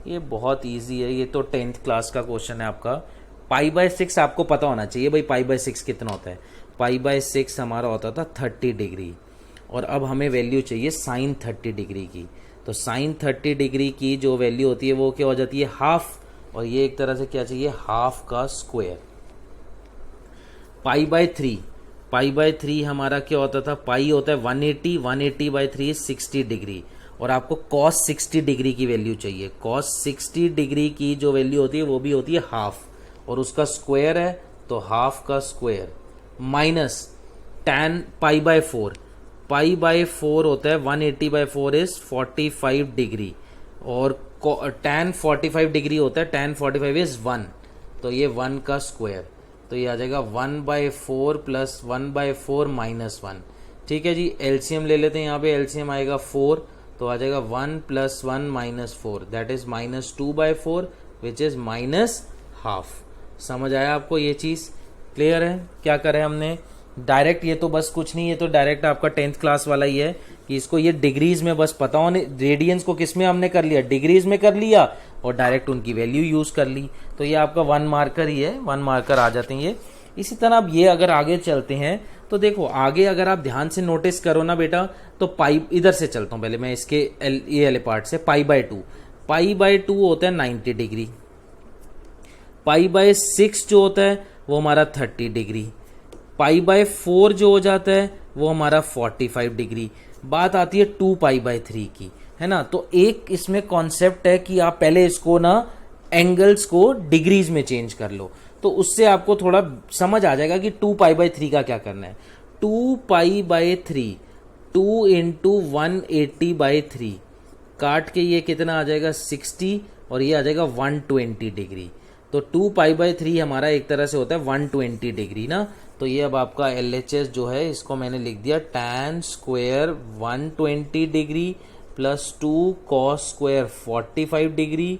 ये बहुत इजी है, ये तो 10th क्लास का क्वेश्चन है आपका। पाई बाय 6 आपको पता होना चाहिए भाई, पाई बाय 6 कितना होता है। पाई बाय 6 हमारा होता था 30 डिग्री, और अब हमें वैल्यू चाहिए साइन 30 डिग्री की। तो साइन 30 डिग्री की जो वैल्यू होती है वो क्या हो जाती है, हाफ, और ये एक तरह से क्या चाहिए, हाफ का square. Pi by 3, pi by 3 हमारा क्या होता था, पाई होता है 180, 180 बाय 3 60 डिग्री, और आपको कॉस 60 डिग्री की वैल्यू चाहिए। कॉस 60 डिग्री की जो वैल्यू होती है वो भी होती है हाफ, और उसका स्क्वायर है तो हाफ का square, minus tan pi by 4, pi by 4 होता है 180 बाय 4 इज 45 डिग्री, और tan 45 डिग्री होता है, tan 45 इज 1, तो ये 1 का स्क्वायर, तो ये आ जाएगा 1/4 प्लस 1/4 माइनस 1। ठीक है जी, एलसीएम ले लेते हैं, यहाँ पे एलसीएम आएगा 4, तो आ जाएगा 1 + 1 minus 4, that is -2/4 which is minus half. समझ आया आपको, ये चीज क्लियर है। क्या करें हमने डायरेक्ट, ये तो बस कुछ नहीं, ये तो डायरेक्ट आपका 10th क्लास वाला ही है कि इसको ये डिग्रीज में बस पता होने, रेडियंस को किस में हमने कर लिया, डिग्रीज में कर लिया, और डायरेक्ट उनकी वैल्यू यूज कर ली, तो ये आपका 1 मार्कर ही है, 1 मार्कर आ जाते हैं ये। इसी तरह अब ये अगर आगे चलते हैं तो देखो आगे अगर आप ध्यान से नोटिस करो ना बेटा, तो पाई, इधर से चलता हूं पहले मैं इसके ये वाले पार्ट से, पाई बाय 2, पाई बाय 2 होता है 90 डिग्री, पाई बाय 6 जो होता है वो हमारा 30 डिग्री, पाई बाय 4 जो हो जाता है वो हमारा 45 डिग्री। बात आती है 2 पाई बाय 3 की, है ना। तो एक इसमें कॉन्सेप्ट है कि आप पहले इसको ना एंगल्स को डिग्रीज में चेंज कर लो, तो उससे आपको थोड़ा समझ आ जाएगा कि 2 पाई बाय 3 का क्या करना है। 2 पाई बाय 3, 2 इंटू 180 बाय 3, काट के ये कितना आ जाएगा 60, और ये आ जाएगा 120 डिग्री। तो 2 पाई बाय 3 हमारा एक तरह से होता है 120 डिग्री ना। तो ये अब आपका LHS जो है इसको मैंने लिख दिया tan square 120 degree plus 2 cos square 45 degree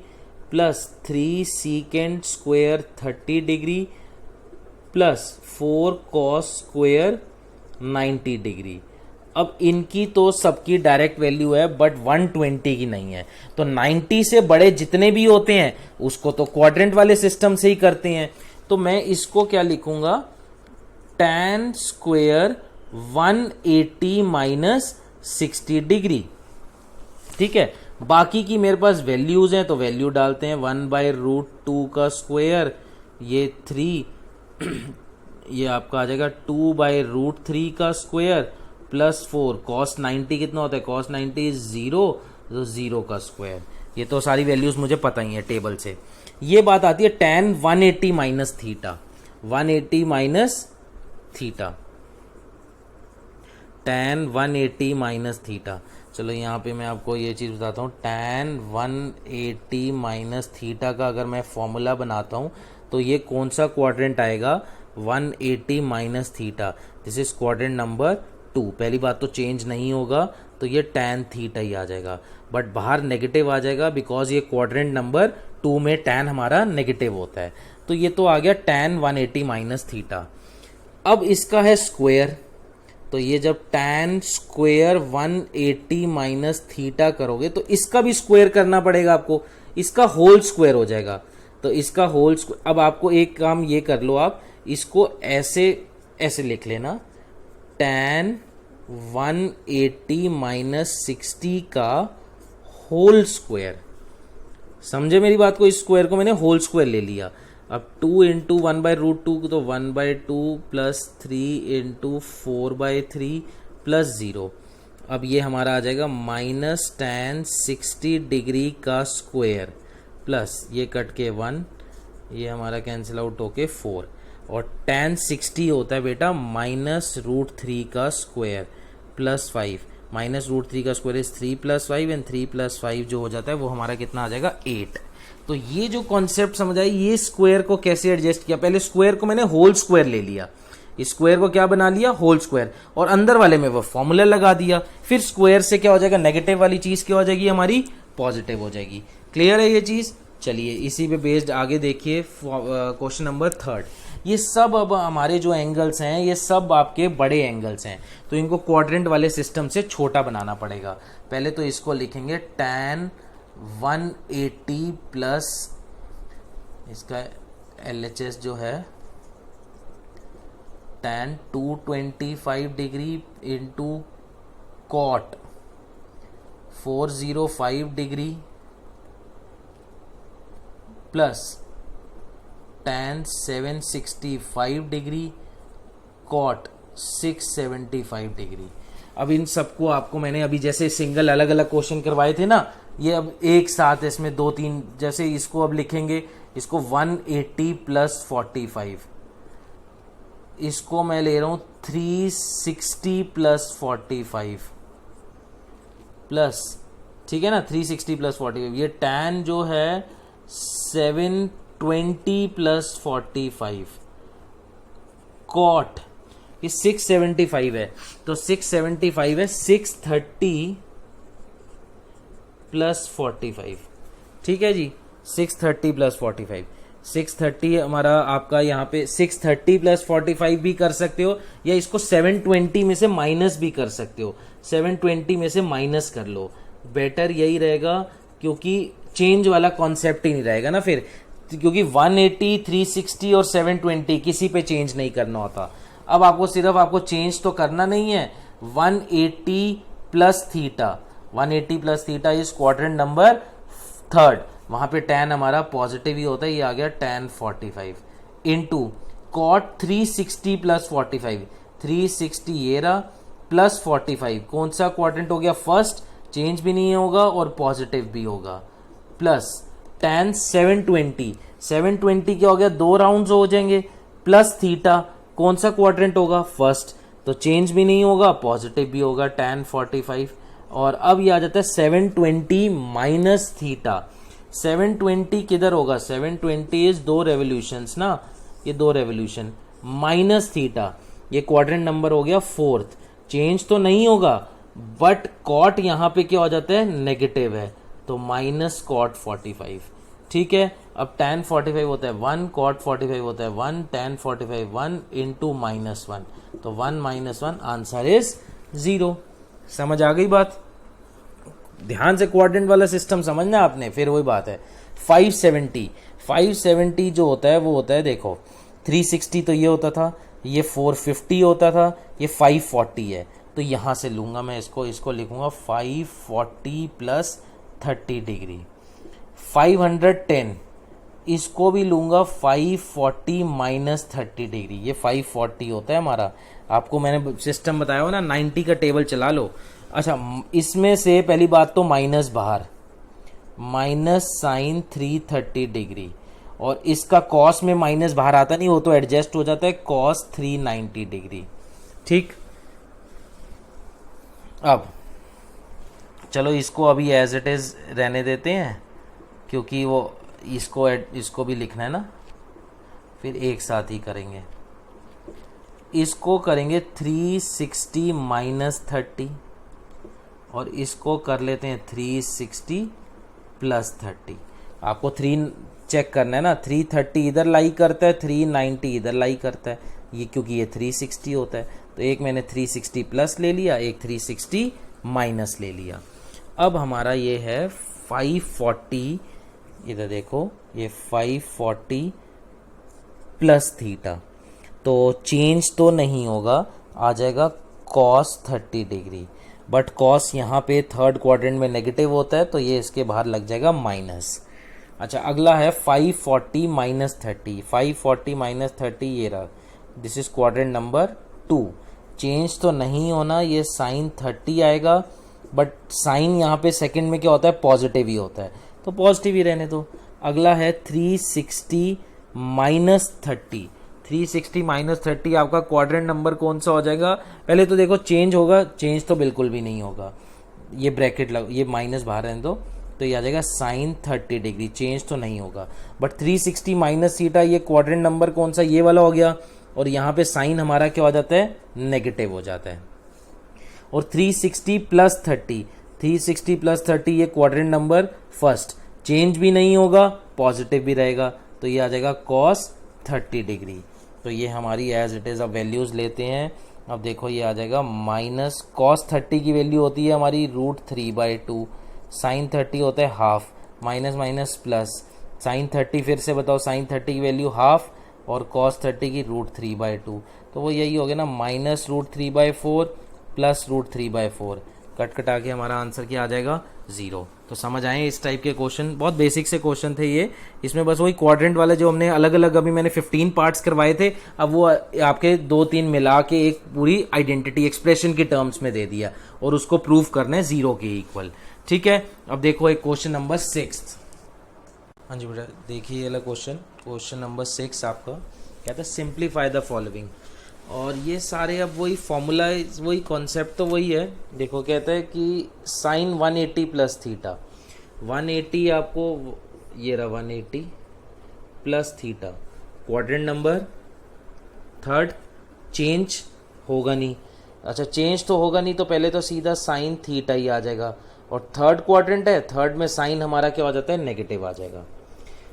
plus 3 secant square 30 degree plus 4 cos square 90 degree. अब इनकी तो सबकी डायरेक्ट वैल्यू है बट 120 की नहीं है, तो 90 से बड़े जितने भी होते हैं उसको तो क्वाड्रेंट वाले सिस्टम से ही करते हैं। तो मैं इसको क्या लिखूंगा, tan स्क्वायर 180 माइनस 60 डिग्री। ठीक है, बाकी की मेरे पास वैल्यूज हैं तो वैल्यू डालते हैं, 1/√2 का स्क्वायर, ये 3 ये आपका आ जाएगा 2/√3 का स्क्वायर प्लस 4, cos 90 कितना होता है, cos 90 इज 0, तो 0 का स्क्वायर। ये तो सारी वैल्यूज मुझे पता ही है टेबल से। ये बात आती है tan 180 minus theta, 180 minus theta, tan 180 minus theta. चलो यहाँ पे मैं आपको ये चीज बताता हूँ, tan 180 माइनस थीटा का अगर मैं फॉर्मूला बनाता हूँ तो ये कौन सा क्वाड्रेंट आएगा, 180 minus theta, this is quadrant number 2। पहली बात तो चेंज नहीं होगा, तो ये tan थीटा ही आ जाएगा, बट बाहर नेगेटिव आ जाएगा बिकॉज ये क्वाड्रेंट नंबर 2 में tan हमारा नेगेटिव होता है। तो ये तो आ गया tan 180 माइनस थीटा। अब इसका है स्क्वायर, तो ये जब tan स्क्वायर 180 माइनस थीटा करोगे तो इसका भी स्क्वायर करना पड़ेगा आपको, इसका होल स्क्वायर हो जाएगा। तो इसका होल स्क्वायर, अब आपको एक काम ये कर लो, आप इसको ऐसे ऐसे लिख लेना, tan 180 माइनस 60 का होल स्क्वायर। समझे मेरी बात को, इस स्क्वायर को मैंने होल स्क्वायर ले लिया। अब 2 इंटू 1/√2 तो 1/2 प्लस 3 इंटू 4/3 प्लस 0। अब ये हमारा आ जाएगा माइनस tan 60 डिग्री का स्क्वायर प्लस ये कट के 1, ये हमारा कैंसिल आउट होके 4, और tan 60 होता है बेटा -√3 का स्क्वायर प्लस 5, -√3 का स्क्वायर इज 3 + 5 एंड 3 + 5 जो हो जाता है वो हमारा कितना आ जाएगा 8। तो ये जो कॉन्सेप्ट समझ आई, ये स्क्वायर को कैसे एडजस्ट किया, पहले स्क्वायर को मैंने होल स्क्वायर ले लिया, इस स्क्वायर को क्या बना लिया, होल स्क्वायर, और अंदर वाले में वो फॉर्मूला लगा दिया, फिर स्क्वायर से क्या हो जाएगा, नेगेटिव वाली चीज क्या हो जाएगी हमारी, पॉजिटिव हो जाएगी। क्लियर है ये चीज। चलिए इसी पे बेस्ड आगे देखिए क्वेश्चन नंबर 3। ये सब अब हमारे जो एंगल्स हैं ये सब आपके बड़े एंगल्स हैं, तो इनको क्वाड्रेंट वाले सिस्टम से छोटा बनाना पड़ेगा। पहले तो इसको लिखेंगे tan 180 प्लस इसका LHS जो है tan 225 degree into cot 405 degree plus tan 765 degree cot 675 degree. अब इन सबको आपको मैंने अभी जैसे सिंगल अलग अलग क्वेश्चन करवाए थे ना, ये अब एक साथ इसमें दो तीन, जैसे इसको अब लिखेंगे, इसको 180 प्लस 45, इसको मैं ले रहा हूं 360 प्लस 45 प्लस, ठीक है ना, 360 प्लस 45, ये tan जो है 720 प्लस 45, cot ये 675 है, तो 675 है 630 प्लस 45, ठीक है जी, 630 प्लस 45, 630 हमारा आपका यहाँ पे 630 प्लस 45 भी कर सकते हो, या इसको 720 में से माइनस भी कर सकते हो, 720 में से माइनस कर लो, बेटर यही रहेगा, क्योंकि चेंज वाला कॉन्सेप्ट ही नहीं रहेगा ना फिर, क्योंकि 180, 360 और 720 किसी पे चेंज नहीं करना होता। अब आपको सिर्फ आपको चेंज तो करना नहीं है, 180 plus theta, 180 plus theta is quadrant number third, वहां पे tan हमारा पॉजिटिव ही होता है, ये आ गया tan 45 इंटू cot 360 प्लस 45, 360 ये रहा प्लस 45, कौन सा क्वाड्रेंट हो गया, फर्स्ट, चेंज भी नहीं होगा और पॉजिटिव भी होगा, प्लस tan 720, 720 क्या हो गया, दो राउंड्स हो जाएंगे, प्लस थीटा, कौन सा क्वाड्रेंट होगा, फर्स्ट, तो चेंज भी नहीं होगा पॉजिटिव भी होगा, tan 45, और अब ये आ जाता है 720 माइनस थीटा, 720 किधर होगा, 720 इज दो रेवोल्यूशंस ना, ये दो रेवोल्यूशन, माइनस थीटा, ये क्वाड्रेंट नंबर हो गया फोर्थ, चेंज तो नहीं होगा बट कॉट यहां पे क्या हो जाता है, नेगेटिव है, तो माइनस कॉट 45, ठीक है। अब tan 45 होता है 1, cot 45 होता है 1, tan 45 1 इंटू माइनस 1, तो 1 माइनस 1 आंसर इज 0। समझ आ गई बात, ध्यान से क्वाड्रेंट वाला सिस्टम समझना आपने, फिर वही बात है। 570 जो होता है वो होता है, देखो 360 तो ये होता था, ये 450 होता था, ये 540 है, तो यहां से लूंगा मैं इसको लिखूंगा 540 प्लस 30 डिग्री, 510 इसको भी लूंगा 540 माइनस 30 डिग्री, ये 540 होता है हमारा, आपको मैंने सिस्टम बताया हो ना, 90 का टेबल चला लो। अच्छा, इसमें से पहली बात तो माइनस बाहर, माइनस साइन 330 डिग्री, और इसका कॉस में माइनस बाहर आता नहीं, वो तो एडजस्ट हो जाता है, कॉस 390 डिग्री, ठीक। अब चलो इसको अभी एज इट इज रहने देते हैं, क्योंकि वो इसको भी लिखना है ना, फिर एक साथ ही करेंगे, इसको करेंगे 360 माइनस 30, और इसको कर लेते हैं 360 प्लस 30, आपको 3 चेक करना है ना, 330 इधर लाई करता है, 390 इधर लाई करता है, ये क्योंकि ये 360 होता है, तो एक मैंने 360 प्लस ले लिया, एक 360 माइनस ले लिया। अब हमारा ये है 540, इधर देखो ये 540 प्लस थीटा, तो चेंज तो नहीं होगा, आ जाएगा कॉस 30 डिग्री, बट कॉस यहाँ पे थर्ड क्वाड्रेंट में नेगेटिव होता है, तो ये इसके बाहर लग जाएगा माइनस। अच्छा, अगला है 540 माइनस 30, 540 माइनस 30 ये रहा, this is quadrant number 2, change तो नहीं होना, ये साइन 30 आएगा, बट साइन यहाँ पे सेकंड में क्या होता है, पॉजिटिव ही होता है, तो पॉजिटिव ही रहने दो। अगला है 360 माइनस 30, 360 माइनस 30 आपका क्वाड्रेंट नंबर कौन सा हो जाएगा, पहले तो देखो चेंज होगा, चेंज तो बिल्कुल भी नहीं होगा, ये ब्रैकेट लग, ये माइनस बाहर रहने दो, तो ये आ जाएगा साइन 30 डिग्री, चेंज तो नहीं होगा, बट 360 माइनस थीटा ये क्वाड्रेंट नंबर कौन सा, ये वाला हो गया, और यहाँ पे साइन हमारा क्या हो जाता है, नेगेटिव हो जाता है। और 360 प्लस 30, 360 प्लस 30 ये क्वाड्रेंट नंबर फर्स्ट, चेंज भी नहीं होगा, पॉजिटिव भी रहेगा, तो ये आ जाएगा कॉस 30 डिग्री, तो ये हमारी एज इट इज़ अब वैल्यूज़ लेते हैं। अब देखो ये आ जाएगा माइनस कॉस 30 की वैल्यू होती है हमारी √3/2, साइन 30 होता है half, minus minus plus, sine 30 फिर से बताओ, साइन 30 की वैल्यू हाफ और कॉस 30 की √3/2, तो वो यही हो गया ना माइनस √3/4 प्लस √3/4, कट कटा के हमारा आंसर क्या आ जाएगा 0। तो समझ आए इस टाइप के क्वेश्चन, बहुत बेसिक से क्वेश्चन थे ये। इसमें बस वही क्वाड्रेंट वाले जो हमने अलग अलग अभी मैंने 15 पार्ट्स करवाए थे, अब वो आपके 2-3 मिला के एक पूरी आइडेंटिटी एक्सप्रेशन के टर्म्स में दे दिया और उसको प्रूव करना है 0 के इक्वल। ठीक है, अब देखो एक क्वेश्चन नंबर 6। हाँ जी बेटा देखिए ये क्वेश्चन नंबर 6 आपका कहता है सिंप्लीफाई द फॉलोइंग। और ये सारे अब वही फॉर्मूला, वही कॉन्सेप्ट तो वही है। देखो कहता है कि साइन 180 प्लस थीटा, 180 आपको ये रहा 180 plus theta, quadrant number third, change होगा नहीं। अच्छा चेंज तो होगा नहीं तो पहले तो सीधा साइन थीटा ही आ जाएगा, और थर्ड क्वाड्रेंट है, थर्ड में साइन हमारा क्या हो जाता है नेगेटिव आ जाएगा।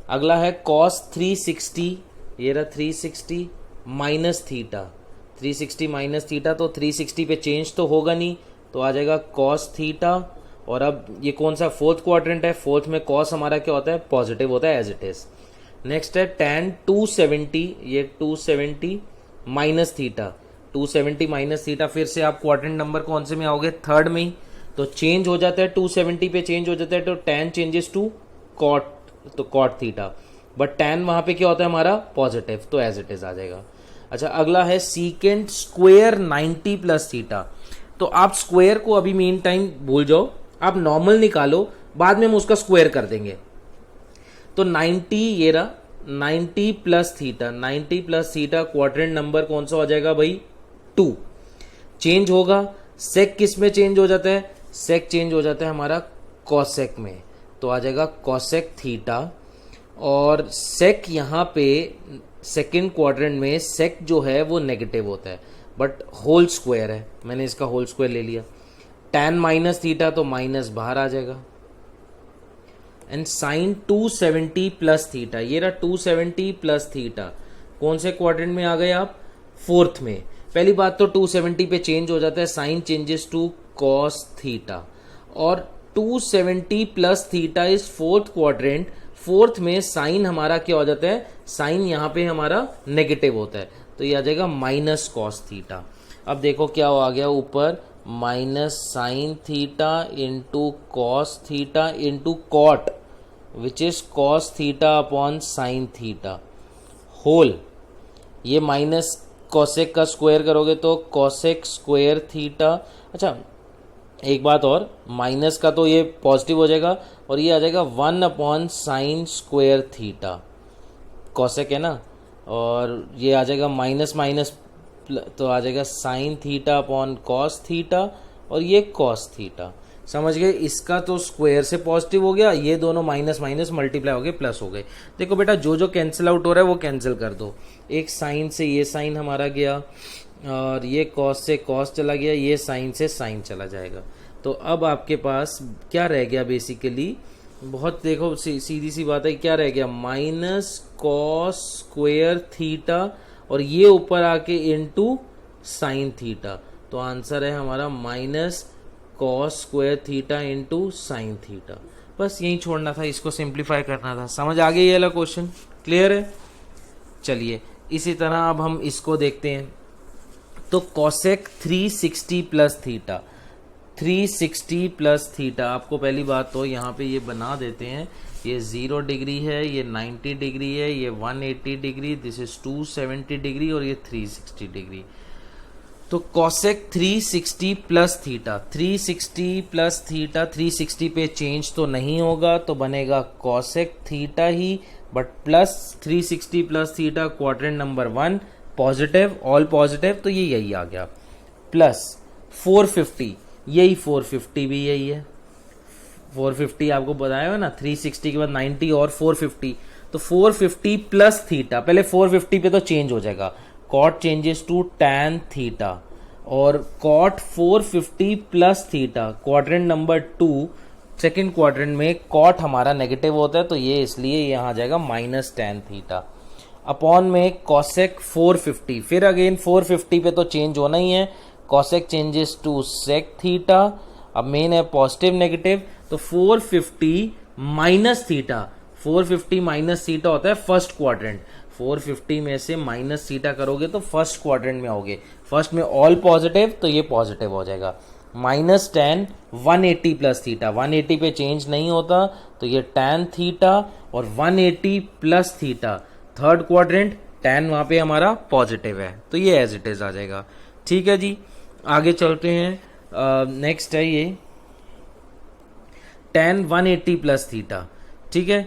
अगला है कॉस 360, ये रहा 360 माइनस थीटा, 360 माइनस थीटा, तो 360 पे चेंज तो होगा नहीं तो आ जाएगा कॉस थीटा। और अब ये कौन सा फोर्थ क्वाड्रेंट है, फोर्थ में कॉस हमारा क्या होता है पॉजिटिव होता है एज इट इज। नेक्स्ट है tan 270, ये 270 माइनस थीटा, 270 माइनस थीटा, फिर से आप क्वाड्रेंट नंबर कौन से में आओगे थर्ड में ही, तो चेंज हो जाता है 270 पे चेंज हो जाता है, तो tan चेंजेस टू कॉट, तो कॉट थीटा, बट tan वहां पे क्या होता है हमारा पॉजिटिव, तो एज इट इज आ जाएगा। अच्छा अगला है सीकेंट स्क्वेयर 90 प्लस थीटा, तो आप स्क्वेयर को अभी मीन टाइम भूल जाओ, आप नॉर्मल निकालो, बाद में हम उसका स्क्वायर कर देंगे। तो 90 ये रहा 90 plus theta, 90 plus theta quadrant number कौन सा हो जाएगा भाई 2। चेंज होगा, सेक किस में चेंज हो जाता है, सेक चेंज हो जाता है हमारा कॉसेक में, तो आ जाएगा कॉसेक थीटा। और सेक यहाँ पे सेकेंड क्वाड्रेंट में सेक जो है वो नेगेटिव होता है, बट होल स्क्वायर है, मैंने इसका होल स्क्वायर ले लिया। tan माइनस थीटा तो माइनस बाहर आ जाएगा। एंड साइन 270 प्लस थीटा, ये रहा 270 प्लस थीटा, कौन से क्वाड्रेंट में आ गए आप फोर्थ में। पहली बात तो 270 पे चेंज हो जाता है, sine changes to cos theta, और 270 plus theta is fourth quadrant, fourth में साइन हमारा क्या हो जाता है, साइन यहाँ पे हमारा नेगेटिव होता है, तो ये आ जाएगा माइनस कॉस थीटा। अब देखो क्या आ गया ऊपर, minus sine theta into cos theta into cot which is cos theta upon sine theta whole, ये माइनस कॉसेक का स्क्वायर करोगे तो कॉसेक स्क्वायर थीटा। अच्छा एक बात और, माइनस का तो ये पॉजिटिव हो जाएगा और ये आ जाएगा 1 upon sine square theta, cosec है ना, और ये आ जाएगा माइनस माइनस तो आ जाएगा sine theta upon cos theta, और ये कॉस थीटा। समझ गए, इसका तो स्क्वायर से पॉजिटिव हो गया, ये दोनों माइनस माइनस मल्टीप्लाई हो गए प्लस हो गए। देखो बेटा जो जो कैंसिल आउट हो रहा है वो कैंसिल कर दो, एक साइन से ये साइन हमारा गया, और ये कॉस से कॉस चला गया, ये साइन से साइन चला जाएगा। तो अब आपके पास क्या रह गया बेसिकली, बहुत देखो सीधी सी बात है, क्या रह गया माइनस कॉस स्क्वायर थीटा, और ये ऊपर आके इनटू साइन थीटा, तो आंसर है हमारा minus cos square theta into sine theta. बस यही छोड़ना था, इसको सिंप्लीफाई करना था। समझ आ गया ये वाला क्वेश्चन, क्लियर है। चलिए इसी तरह अब हम इसको देखते हैं, तो cosec 360 plus theta, 360 plus theta, आपको पहली बात तो यहाँ पे ये बना देते हैं, ये 0 डिग्री है, ये 90 डिग्री है, ये 180 डिग्री, दिस इज 270 डिग्री, और ये 360 डिग्री। तो cosec 360 plus theta, 360 plus theta, 360 पे चेंज तो नहीं होगा तो बनेगा cosec theta he, but plus 360 plus theta quadrant number 1 positive, all positive, तो ये यही आ गया, प्लस 450, यही 450 भी यही है, 450 आपको बताया है ना, 360 के बाद 90 और 450, तो 450 प्लस थीटा, पहले 450 पे तो चेंज हो जाएगा, cot changes to tan theta, और cot 450 plus theta quadrant number 2 second quadrant में कॉट हमारा नेगेटिव होता है, तो ये इसलिए यहाँ आ जाएगा माइनस टैन थीटा। अपॉन में कॉसेक 450, फिर अगेन 450 पे तो चेंज होना ही है, cosec changes to sec theta. अब मेन है पॉजिटिव नेगेटिव, तो 450 माइनस थीटा, 450 माइनस थीटा होता है फर्स्ट क्वाड्रेंट, 450 में से माइनस थीटा करोगे तो फर्स्ट क्वाड्रेंट में आओगे, फर्स्ट में ऑल पॉजिटिव तो ये पॉजिटिव हो जाएगा। माइनस टेन 180 प्लस थीटा, 180 पे चेंज नहीं होता तो ये tan थीटा, और 180 plus theta third quadrant, tan वहां पे हमारा पॉजिटिव है तो ये एज इट इज आ जाएगा। ठीक है जी, आगे चलते हैं। नेक्स्ट है ये tan 180 प्लस थीटा। ठीक है,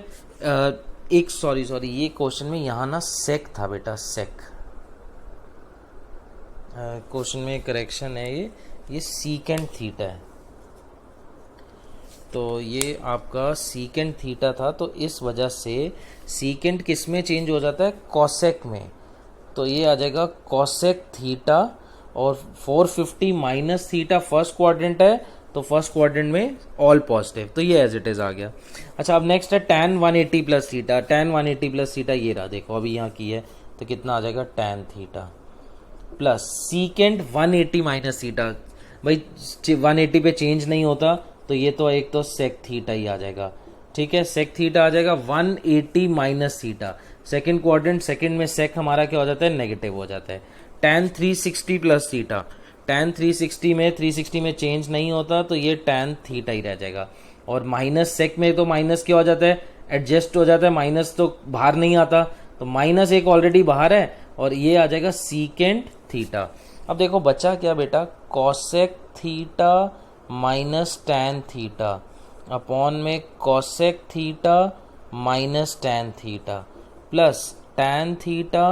एक सॉरी ये क्वेश्चन में यहाँ ना सेक था बेटा, सेक क्वेश्चन में करेक्शन है, ये सीकेंड थीटा है, तो ये आपका सीकेंड थीटा था, तो इस वजह से सीकेंड किस में चेंज हो जाता है, कॉसेक में, तो ये आ जाएगा कॉसेक थीटा, और 450 माइनस थीटा फर्स्ट क्वाड्रेंट है तो फर्स्ट क्वाड्रेंट में ऑल पॉजिटिव, तो ये एज इट इज आ गया। अच्छा, अब नेक्स्ट है tan 180 plus theta, tan 180 plus theta ये रहा, देखो अभी यहाँ की है तो कितना आ जाएगा tan theta plus सीकेंड 180 minus theta, भाई 180 पे चेंज नहीं होता तो ये तो एक तो सेक थीटा ही आ जाएगा। ठीक है, सेक थीटा आ जाएगा 180 minus theta, second quadrant, second में सेक हमारा क्या हो जाता है, नेगेटिव हो जाता है। tan 360 प्लस थीटा, tan 360 में चेंज नहीं होता तो ये tan थीटा ही रह जाएगा, और माइनस सेक में तो माइनस क्या हो जाता है, एडजस्ट हो जाता है, माइनस तो बाहर नहीं आता, तो माइनस एक ऑलरेडी बाहर है, और ये आ जाएगा सीकेंड थीटा। अब देखो बचा क्या बेटा, cosec theta minus tan theta upon में cosec theta minus tan theta plus tan theta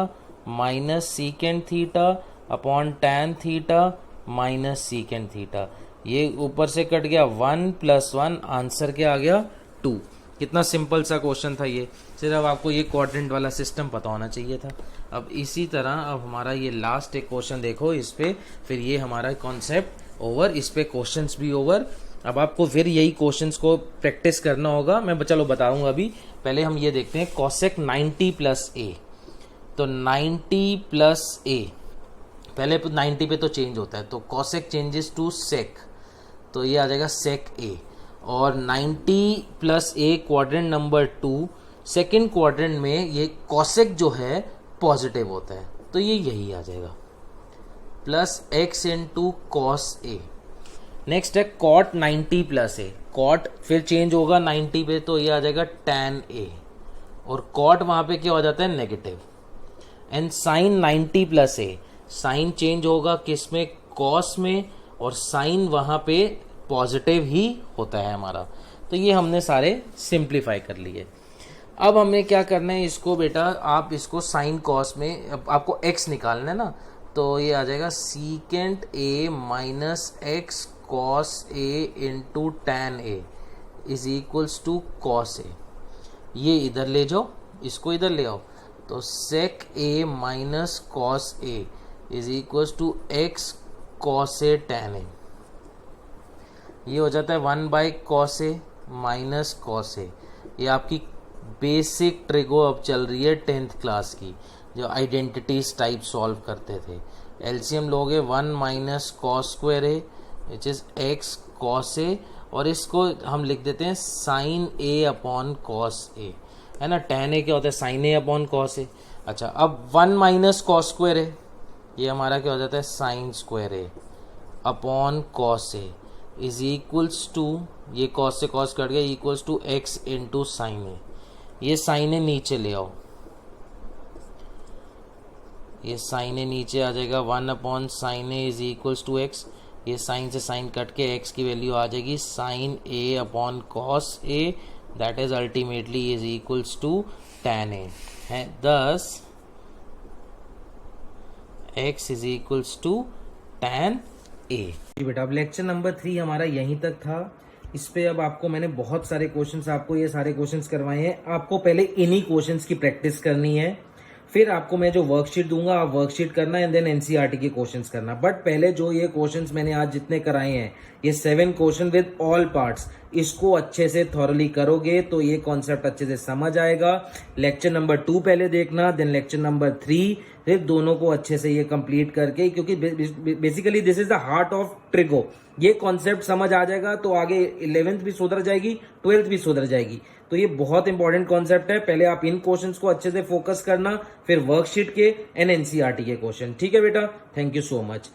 minus secant theta upon tan theta minus secant theta. ये ऊपर से कट गया 1 + 1, आंसर क्या आ गया 2। कितना सिंपल सा क्वेश्चन था ये, सिर्फ आपको ये क्वाड्रेंट वाला सिस्टम पता होना चाहिए था। अब इसी तरह अब हमारा ये लास्ट एक क्वेश्चन देखो, इस पे फिर ये हमारा कॉन्सेप्ट ओवर, इस पे क्वेश्चंस भी ओवर। अब आपको फिर यही क्वेश्चंस को प्रैक्टिस करना होगा, मैं चलो बताऊंगा अभी। पहले हम ये देखते हैं कॉसेक 90 + a, तो 90 + a, पहले 90 पे तो चेंज होता है, तो कॉसेक चेंजेस टू सेक, तो ये आ जाएगा सेक a, और 90 + a quadrant number 2, second quadrant में ये कॉसेक जो है पॉजिटिव होता है, तो ये यही आ जाएगा plus x × cos a। Next है कॉट 90 + a, कॉट फिर चेंज होगा 90 पे तो ये आ जाएगा tan a, और कॉट वहां पे क्या हो जाता है, negative. And sine 90 + a, sine change होगा किस में, कॉस में, और साइन वहां पे पॉजिटिव ही होता है हमारा। तो ये हमने सारे सिंप्लीफाई कर लिए। अब हमें क्या करना है, इसको बेटा आप इसको साइन कॉस में आपको x निकालना है ना, तो ये आ जाएगा secant a minus x cos a × tan a is equals to cos a। ये इधर ले जाओ, इसको इधर ले आओ, तो sec a minus cos a is equals to x cos a tan a। ये हो जाता है 1/cos a minus cos a। ये आपकी बेसिक ट्रिगो अब चल रही है 10th क्लास की, जो आइडेंटिटीज टाइप सॉल्व करते थे। एलसीएम लोगे 1 - cos² a which is x cos a, और इसको हम लिख देते हैं sin a upon cos a, है ना। tan a क्या होता है, sin a upon cos a। अच्छा, अब 1 - cos² a, ये हमारा क्या हो जाता है sin² a upon cos a is equals to, ये cos से cos कट गया, equals to x × sin a। ये साइन ए नीचे ले आओ, ये साइन ए नीचे आ जाएगा 1/sin a is equals to x। ये साइन से साइन कट के x की वैल्यू आ जाएगी sin a upon cos a, that is ultimately is equals to tan a है। thus x is equals to tan a। बेटा अब lecture number 3 हमारा यहीं तक था। इस पे अब आपको मैंने बहुत सारे क्वेश्चंस, आपको ये सारे क्वेश्चंस करवाए हैं, आपको पहले इन्हीं क्वेश्चंस की प्रैक्टिस करनी है। फिर आपको मैं जो वर्कशीट दूंगा आप वर्कशीट करना एंड देन एनसीईआरटी के क्वेश्चंस करना। बट पहले जो ये क्वेश्चंस मैंने आज जितने कराए हैं, ये 7 क्वेश्चन विद ऑल पार्ट्स, इसको अच्छे से थॉरली करोगे तो ये कॉन्सेप्ट अच्छे से समझ आएगा। लेक्चर नंबर 2 पहले देखना, देन लेक्चर नंबर 3, फिर दोनों को अच्छे से ये कंप्लीट करके, क्योंकि basically this is the heart of trigo. ये कॉन्सेप्ट समझ आ जाएगा तो आगे 11th भी सुधर जाएगी, 12th भी सुधर जाएगी। तो ये बहुत इंपॉर्टेंट कॉन्सेप्ट है। पहले आप इन क्वेश्चंस को अच्छे से फोकस करना, फिर वर्कशीट के एंड एनसीईआरटी के क्वेश्चन। ठीक है बेटा, थैंक यू सो मच।